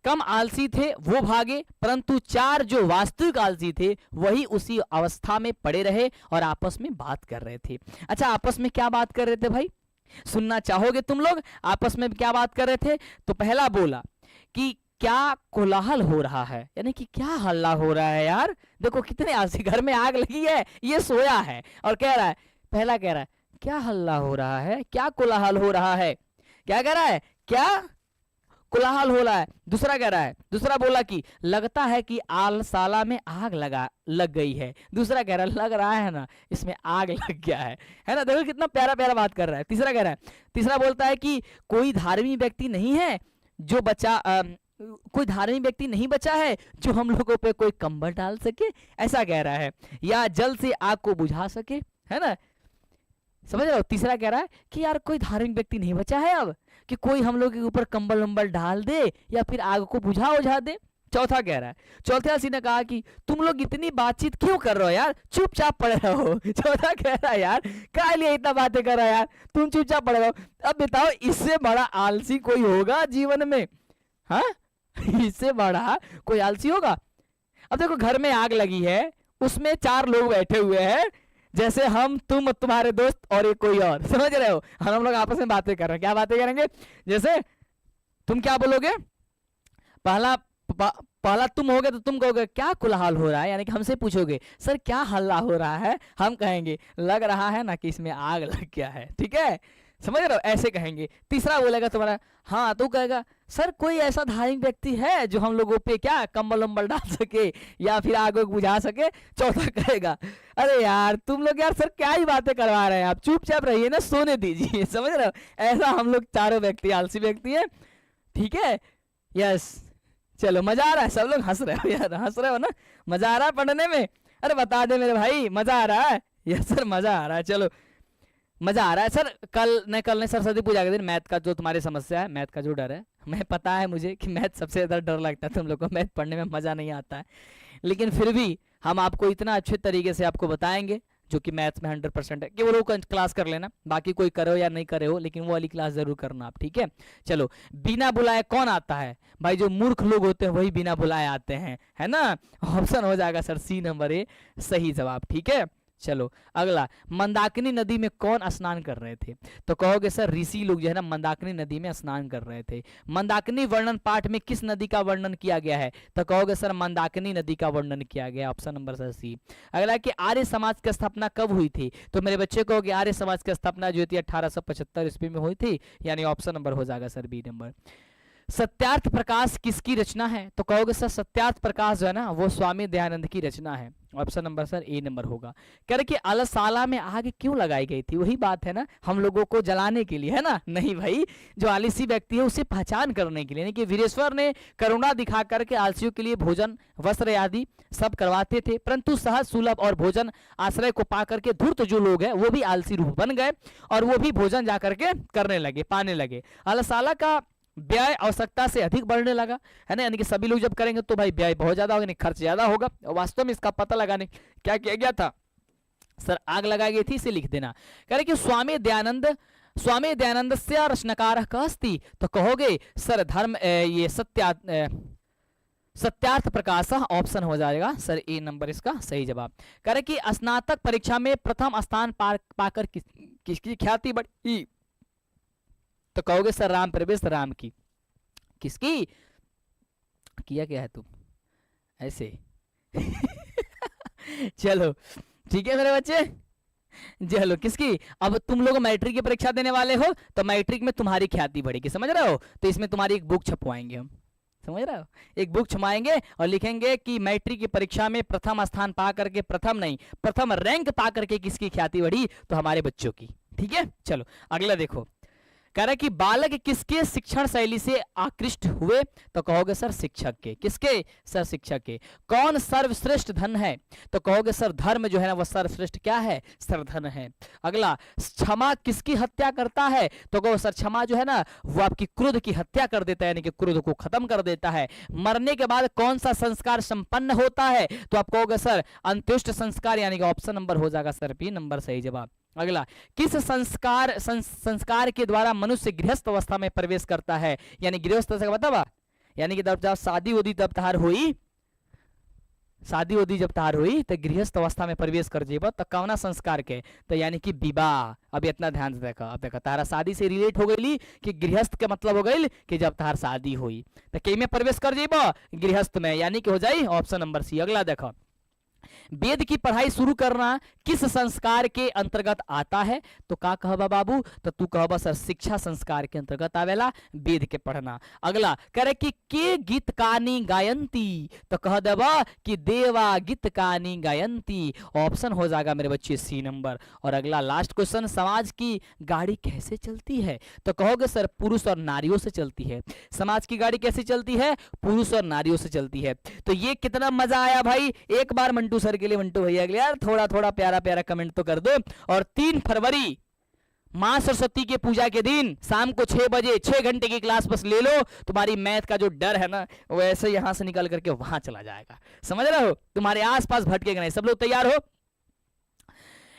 कम आलसी थे वो भागे, परंतु 4 जो वास्तविक आलसी थे वही उसी अवस्था में पड़े रहे और आपस में बात कर रहे थे। अच्छा आपस में क्या बात कर रहे थे भाई? सुनना चाहोगे तुम लोग? आपस में क्या बात कर रहे थे? तो पहला बोला कि क्या कोलाहल हो रहा है, यानी कि क्या हल्ला हो रहा है यार। देखो कितने आलसी, घर में आग लगी है, ये सोया है और कह रहा है, पहला कह रहा है क्या हल्ला हो रहा है, क्या कोलाहल हो रहा है, क्या कह रहा है, क्या कोलाहल हो रहा है। दूसरा कह रहा है, दूसरा बोला कि लगता है कि आलसाला में आग लग गई है। दूसरा कह रहा है लग रहा है ना इसमें आग लग गया है ना। देखो कितना प्यारा प्यारा बात कर रहा है। तीसरा कह रहा है, तीसरा बोलता है कि कोई धार्मिक व्यक्ति नहीं है जो कोई धार्मिक व्यक्ति नहीं बचा है जो हम लोगों पे कोई कंबल डाल सके, ऐसा कह रहा है, या जल से आग को बुझा सके, है ना, समझ रहे हो। तीसरा कह रहा है कि यार कोई धार्मिक व्यक्ति नहीं बचा है अब कि कोई हम लोग के ऊपर कंबल वंबल डाल दे या फिर आग को बुझा दे। चौथा कह रहा है, चौथे आलसी ने कहा कि तुम लोग इतनी बातचीत क्यों कर रहे हो यार, चुपचाप पड़े रहो। चौथा कह रहा है यार क्या लिए इतना बातें कर रहा है यार, तुम चुपचाप पड़े रहो। अब बताओ इससे बड़ा आलसी कोई होगा जीवन में, हाँ इससे बड़ा कोई आलसी होगा। अब देखो घर में आग लगी है, उसमें 4 लोग बैठे हुए हैं, जैसे हम तुम तुम्हारे दोस्त और एक कोई और, समझ रहे हो, हम लोग आपस में बातें कर रहे हैं। क्या बातें करेंगे, जैसे तुम क्या बोलोगे, पहला तुम होगे तो तुम कहोगे क्या कोलाहल हो रहा है, यानी कि हमसे पूछोगे सर क्या हल्ला हो रहा है, हम कहेंगे लग रहा है ना कि इसमें आग लग गया है, ठीक है, समझ रहे हो, ऐसे कहेंगे। तीसरा बोलेगा तुम्हारा, हाँ तो कहेगा सर कोई ऐसा धार्मिक व्यक्ति है जो हम लोगों पे क्या कंबल वंबल डाल सके या फिर आग बुझा सके। चौथा कहेगा अरे यार तुम लोग यार सर क्या ही बातें करवा रहे हैं, आप चुपचाप रहिए ना, सोने दीजिए, समझ रहे हो। ऐसा हम लोग चारों व्यक्ति आलसी व्यक्ति है, ठीक है, यस। चलो मजा आ रहा है, सब लोग हंस रहे हो यार, हंस रहे हो ना, मजा आ रहा है पढ़ने में, अरे बता दे मेरे भाई मजा आ रहा है, यस सर मजा आ रहा है, चलो मजा आ रहा है सर। कल नहीं सरस्वती पूजा के दिन मैथ का जो तुम्हारी समस्या है, मैथ का जो डर है, मैं पता है मुझे कि मैथ सबसे ज़्यादा डर लगता है तुम लोग को, मैथ पढ़ने में मज़ा नहीं आता है, लेकिन फिर भी हम आपको इतना अच्छे तरीके से आपको बताएंगे जो कि मैथ्स में 100% है, कि वो लोग क्लास कर लेना, बाकी कोई करे हो या नहीं करे हो, लेकिन वो वाली क्लास जरूर करना आप, ठीक है। चलो बिना बुलाए कौन आता है भाई, जो मूर्ख लोग होते हैं वही बिना बुलाए आते हैं, है ना। ऑप्शन हो जाएगा सर सी नंबर ए सही जवाब, ठीक है। चलो अगला, मंदाकिनी नदी में कौन स्नान कर रहे थे, तो कहोगे सर ऋषि लोग जो है ना मंदाकिनी नदी में स्नान कर रहे थे। मंदाकिनी वर्णन पाठ में किस नदी का वर्णन किया गया है, तो कहोगे सर मंदाकिनी नदी का वर्णन किया गया, ऑप्शन नंबर सर सी। अगला कि आर्य समाज की स्थापना कब हुई थी, तो मेरे बच्चे कहोगे आर्य समाज की स्थापना जो थी 1875 ईस्वी में हुई थी, यानी ऑप्शन नंबर हो जाएगा sir B number. Satyarth Prakash किसकी रचना है, तो कहोगे सर सत्यार्थ प्रकाश जो है ना वो स्वामी दयानंद की रचना है, ऑप्शन नंबर सर ए नंबर होगा। कह रहे कि अलसाला में आग क्यों लगाई गई थी, वही बात है ना, हम लोगों को जलाने के लिए, है ना, नहीं भाई, जो आलसी व्यक्ति है उसे पहचान करने के लिए, यानी कि वीरेश्वर ने करुणा दिखा करके आलसियों के लिए भोजन वस्त्र आदि सब करवाते थे, परंतु सहज सुलभ और भोजन आश्रय को पा करके धूर्त जो लोग हैं वो भी आलसी रूप बन गए और वो भी भोजन जा करके करने लगे, पाने लगे। अलसाला का व्यय आवश्यकता से अधिक बढ़ने लगा, है ना, यानी कि सभी लोग जब करेंगे तो भाई व्यय बहुत ज्यादा होगा, नहीं खर्च ज्यादा होगा। वास्तव में इसका पता लगाने क्या किया गया था सर, आग लगाई गई थी, इसे लिख देना। कह रहे कि स्वामी दयानंद से रचनाकार अस्ति, तो कहोगे सर धर्म ये सत्यार्थ प्रकाश, ऑप्शन हो जाएगा सर ए नंबर इसका सही जवाब। कह रहे कि स्नातक परीक्षा में प्रथम स्थान पाकर किसकी ख्याति बढ़ी, तो कहोगे सर राम प्रवेश राम की। किसकी किया क्या है तुम ऐसे चलो ठीक है मेरे बच्चे, चलो किसकी, अब तुम लोग मैट्रिक की परीक्षा देने वाले हो तो मैट्रिक में तुम्हारी ख्याति बढ़ेगी, समझ रहे हो, तो इसमें तुम्हारी एक बुक छपवाएंगे हम, समझ रहे हो, एक बुक छपाएंगे और लिखेंगे कि मैट्रिक की परीक्षा में प्रथम स्थान पा करके, प्रथम रैंक पा करके किसकी ख्याति बढ़ी, तो हमारे बच्चों की, ठीक है। चलो अगला देखो, कह रहा है कि बालक किसके शिक्षण शैली से आकृष्ट हुए, तो कहोगे सर शिक्षक के। किसके, सर शिक्षक के। कौन सर्वश्रेष्ठ धन है, तो कहोगे सर धर्म जो है ना वो सर्वश्रेष्ठ क्या है, सर धन है। अगला, क्षमा किसकी हत्या करता है, तो कहो सर क्षमा जो है ना वो आपकी क्रोध की हत्या कर देता है, यानी कि क्रोध को खत्म कर देता है। मरने के बाद कौन सा संस्कार संपन्न होता है, तो आप कहोगे सर अंत्येष्टि संस्कार, यानी कि ऑप्शन नंबर हो जाएगा सर बी नंबर सही जवाब। अगला, किस संस्कार के द्वारा मनुष्य गृहस्थ अवस्था में प्रवेश करता है, यानी गृहस्थ से बतावा, यानी कि जब शादी होती तब तहार हुई शादी उदी जब तार हुई तो गृहस्थ अवस्था में प्रवेश कर जेब तो कौना संस्कार के, तो यानी कि विवाह। अब इतना ध्यान से देखा, अब देखा तारा शादी से रिलेट हो गई कि गृहस्थ के मतलब हो गई कि जब तार शादी हुई तो कई में प्रवेश कर जेब, गृहस्थ में, यानी कि हो जाए ऑप्शन नंबर सी। अगला देखो, वेद की पढ़ाई शुरू करना किस संस्कार के अंतर्गत आता है, तो का कहबा बाबू, तो तू कहबा सर शिक्षा संस्कार के अंतर्गत आवेला वेद के पढ़ना। अगला करे कि के गीत कानी गायंती, तो कह देबा कि देवा गीत कानी गायंती, ऑप्शन हो जाएगा मेरे बच्चे सी नंबर। और अगला लास्ट क्वेश्चन, समाज की गाड़ी कैसे चलती है, तो कहोगे सर पुरुष और नारियों से चलती है। समाज की गाड़ी कैसे चलती है, पुरुष और नारियों से चलती है। तो ये कितना मजा आया भाई, एक बार मंटू सर के लिए, मंटू भैया के लिए यार थोड़ा थोड़ा प्यारा प्यारा कमेंट तो कर दो। और 3 फरवरी मां सरस्वती के पूजा के दिन शाम को 6 बजे 6 घंटे की क्लास बस ले लो, तुम्हारी मैथ का जो डर है ना वो ऐसे यहां से निकल करके वहां चला जाएगा, समझ रहे हो, तुम्हारे आसपास भटकेगा नहीं। सब लोग तैयार हो।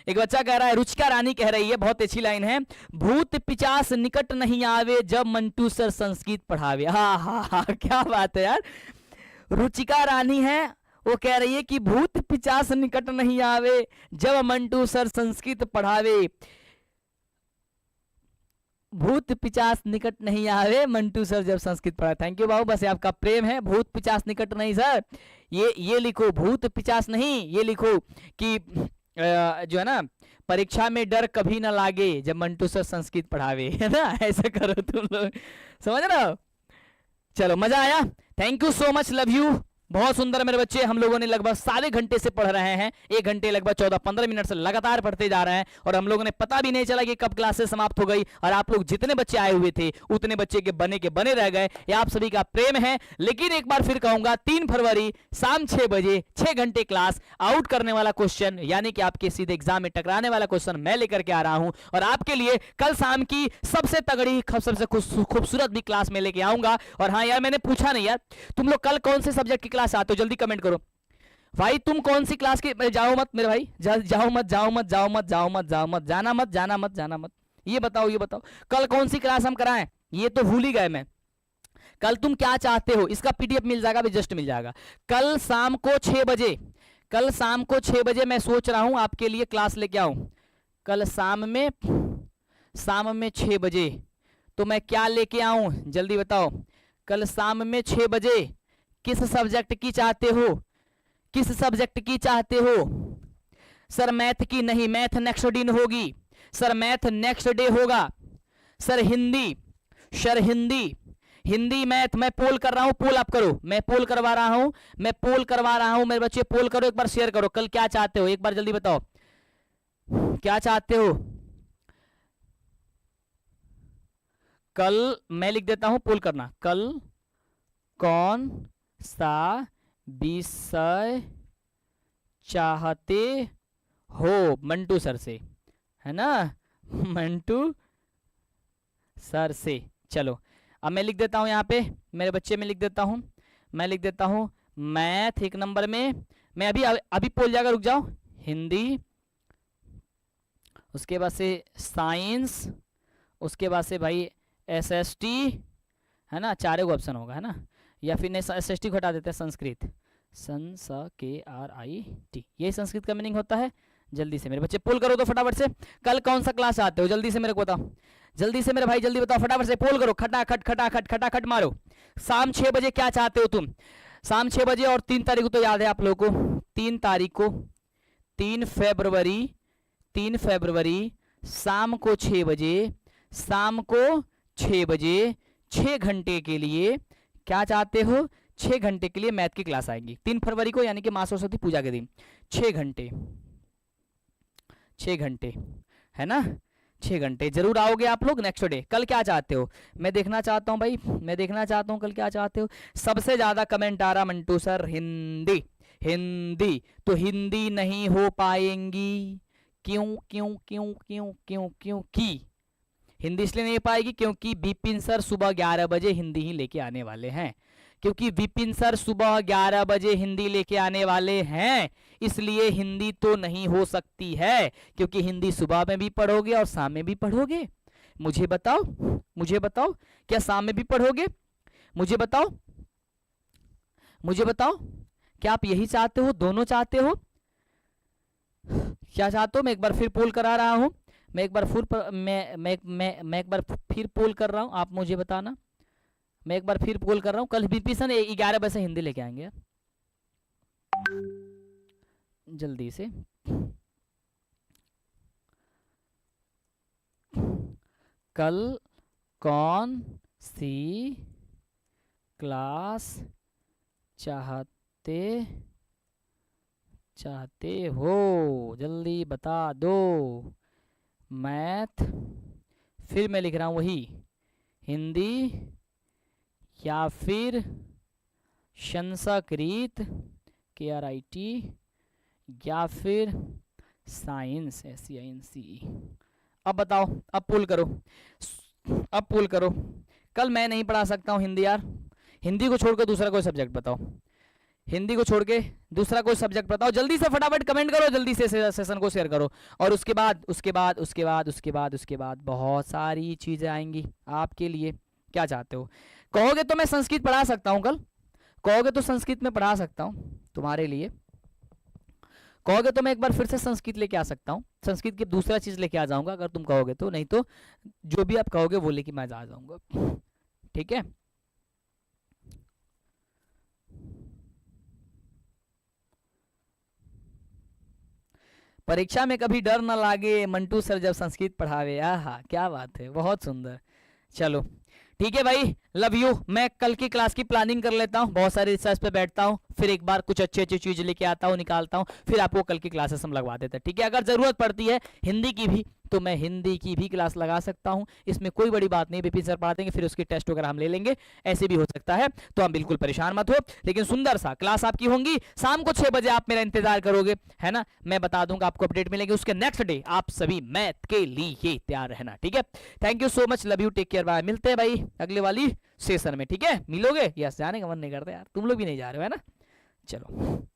एक बच्चा कह रहा है, रुचिका रानी कह रही है, बहुत अच्छी लाइन है, भूत पिचास निकट नहीं आवे जब मंटू सर संस्कृत पढ़ावे। हाँ हाँ हाँ, क्या बात है यार। रुचिका रानी है, वो कह रही है कि भूत पिचास निकट नहीं आवे जब मंटू सर संस्कृत पढ़ावे। भूत पिचास निकट नहीं आवे मंटू सर जब संस्कृत पढ़ा। थैंक यू बाबू, बस आपका प्रेम है। भूत पिचास निकट नहीं सर, ये लिखो, भूत पिचास नहीं, ये लिखो कि जो है ना परीक्षा में डर कभी ना लागे जब मंटू सर संस्कृत पढ़ावे, है ना, ऐसे करो तुम लोग, समझ रहे हो। चलो मजा आया, thank you so much, love you. बहुत सुंदर मेरे बच्चे, हम लोगों ने लगभग 7 घंटे से पढ़ रहे हैं, 1 घंटे लगभग 14-15 मिनट से लगातार पढ़ते जा रहे हैं, और हम लोगों ने पता भी नहीं चला कि कब क्लासेस समाप्त हो गई। और आप लोग जितने बच्चे आए हुए थे उतने बच्चे के बने रह गए, ये आप सभी का प्रेम है। लेकिन एक बार फिर कहूंगा, 3 फरवरी शाम 6 बजे 6 घंटे क्लास, आउट करने वाला क्वेश्चन यानी कि आपके सीधे एग्जाम में टकराने वाला क्वेश्चन मैं लेकर के आ रहा हूं, और आपके लिए कल शाम की सबसे तगड़ी सबसे खूबसूरत भी क्लास में लेके आऊंगा। और हाँ यार, मैंने पूछा नहीं यार, तुम लोग कल कौन से सब्जेक्ट की क्लास आते हो, जल्दी कमेंट करो भाई। तुम कौन सी क्लास के, जाओ मत मेरे भाई, जाओ मत जाओ मत जाओ मत जाओ मत जाओ मत, जाना मत जाना मत जाना मत, ये बताओ कल कौन सी क्लास हम कराएं, ये तो भूल ही गए मैं। कल तुम क्या चाहते हो, इसका पीडीएफ मिल जाएगा, जस्ट मिल जाएगा। कल शाम को 6 बजे, कल शाम को 6 बजे मैं सोच रहा हूं आपके लिए क्लास लेके आऊं। कल शाम में 6 बजे तो मैं क्या लेके आऊं, जल्दी बताओ। कल शाम में 6 बजे किस सब्जेक्ट की चाहते हो, किस सब्जेक्ट की चाहते हो। सर मैथ की नहीं, मैथ नेक्स्ट दिन होगी सर, मैथ नेक्स्ट डे होगा sir. Hindi, sir Hindi math मैं पोल कर रहा हूं, पोल आप करो, मैं पोल करवा रहा हूं, मैं पोल करवा रहा हूं, मेरे बच्चे पोल करो, एक बार शेयर करो। कल क्या चाहते हो, एक बार जल्दी बताओ क्या चाहते हो। कल मैं लिख देता हूं, पोल करना। कल कौन सा विषय चाहते हो मंटू सर से, है ना, मंटू सर से। चलो अब मैं लिख देता हूं यहाँ पे, मेरे बच्चे में लिख देता हूं, मैं लिख देता हूं मैथ 1 नंबर में, मैं अभी पोल जाकर रुक जाओ। हिंदी, उसके बाद से साइंस, उसके बाद से भाई एसएसटी, है ना, 4 ऑप्शन होगा, है ना, या फिर नहीं एसएसटी को हटा देते हैं, संस्कृत, SKRIT, यही संस्कृत का मीनिंग होता है। जल्दी से मेरे बच्चे पोल करो तो फटाफट से, कल कौन सा क्लास आते हो, जल्दी से मेरे को बताओ, जल्दी से मेरे भाई, जल्दी बताओ, फटाफट से पोल करो, खटाखट मारो। शाम 6 बजे क्या चाहते हो तुम, शाम 6 बजे। और 3 तारीख को तो याद है आप लोगों को, 3 तारीख को, 3 फरवरी शाम को 6 बजे, शाम को 6 बजे 6 घंटे के लिए क्या चाहते हो, 6 घंटे के लिए मैथ की क्लास आएगी 3 फरवरी को, यानी कि मां सरस्वती पूजा के दिन। 6 घंटे, 6 घंटे, है ना, 6 घंटे जरूर आओगे आप लोग नेक्स्ट डे। कल क्या चाहते हो, मैं देखना चाहता हूं भाई, मैं देखना चाहता हूं कल क्या चाहते हो। सबसे ज्यादा कमेंट आ रहा मंटू सर हिंदी, हिंदी तो हिंदी नहीं हो पाएंगी, क्यों क्यों क्यों क्यों क्यों क्यों की हिंदी इसलिए नहीं पाएगी क्योंकि विपिन सर सुबह 11 बजे हिंदी ही लेके आने वाले हैं, क्योंकि विपिन सर सुबह 11 बजे हिंदी लेके आने वाले हैं, इसलिए हिंदी तो नहीं हो सकती है, क्योंकि हिंदी सुबह में भी पढ़ोगे और शाम में भी पढ़ोगे। मुझे बताओ, मुझे बताओ क्या शाम में भी पढ़ोगे, मुझे बताओ, मुझे बताओ क्या आप यही चाहते हो, दोनों चाहते हो, क्या चाहते हो? मैं एक बार फिर पोल करा रहा हूं, मैं एक बार फिर मैं एक बार फिर पोल कर रहा हूं, आप मुझे बताना। मैं एक बार फिर पोल कर रहा हूं। कल विपिसन 11 बजे से हिंदी लेके आएंगे यार, जल्दी से। कल कौन सी क्लास चाहते हो, जल्दी बता दो। मैथ, फिर मैं लिख रहा हूँ वही, हिंदी या फिर संस्कृत KRIT, या फिर साइंस SCINCE। अब बताओ, अब पुल करो, अब पुल करो। कल मैं नहीं पढ़ा सकता हूँ हिंदी यार, हिंदी को छोड़ के दूसरा कोई सब्जेक्ट बताओ, हिंदी को छोड़ के दूसरा कोई सब्जेक्ट बताओ। जल्दी से फटाफट कमेंट करो, जल्दी से सेशन को शेयर करो। और उसके बाद बहुत सारी चीजें आएंगी आपके लिए। क्या चाहते हो? कहोगे तो मैं संस्कृत पढ़ा सकता हूँ कल, कहोगे तो संस्कृत में पढ़ा सकता हूँ तुम्हारे लिए, कहोगे तो मैं एक बार फिर से संस्कृत लेके आ सकता हूँ, संस्कृत की दूसरा चीज लेके आ जाऊंगा अगर तुम कहोगे तो, नहीं तो जो भी आप कहोगे वो लेके मैं आ जाऊंगा। ठीक है, परीक्षा में कभी डर ना लागे मंटू सर जब संस्कृत पढ़ावे। आहा क्या बात है, बहुत सुंदर। चलो ठीक है भाई, लव यू। मैं कल की क्लास की प्लानिंग कर लेता हूँ, बहुत सारे रिसर्च पे बैठता हूँ, फिर एक बार कुछ अच्छी अच्छी चीज लेके आता हूँ, निकालता हूँ, फिर आपको कल की क्लासेस हम लगवा देते हैं। ठीक है, अगर जरूरत पड़ती है हिंदी की भी तो मैं हिंदी की भी क्लास लगा सकता हूँ, इसमें कोई बड़ी बात नहीं। विपिन सर पढ़ा देंगे, फिर उसकी टेस्ट वगैरह हम ले लेंगे, ऐसे भी हो सकता है, तो हम बिल्कुल परेशान मत हो। लेकिन सुंदर सा क्लास आपकी होंगी, शाम को 6 बजे आप मेरा इंतजार करोगे, है ना? मैं बता दूंगा, आपको अपडेट मिलेंगे, उसके नेक्स्ट डे आप सभी मैथ के लिए तैयार रहना। ठीक है, thank you so much, love you, take care, bye. मिलते हैं भाई अगले वाली सेशन में। ठीक है, मिलोगे? यस, जाने का मन नहीं करता यार, तुम लोग भी नहीं जा रहे हो, है ना? चलो।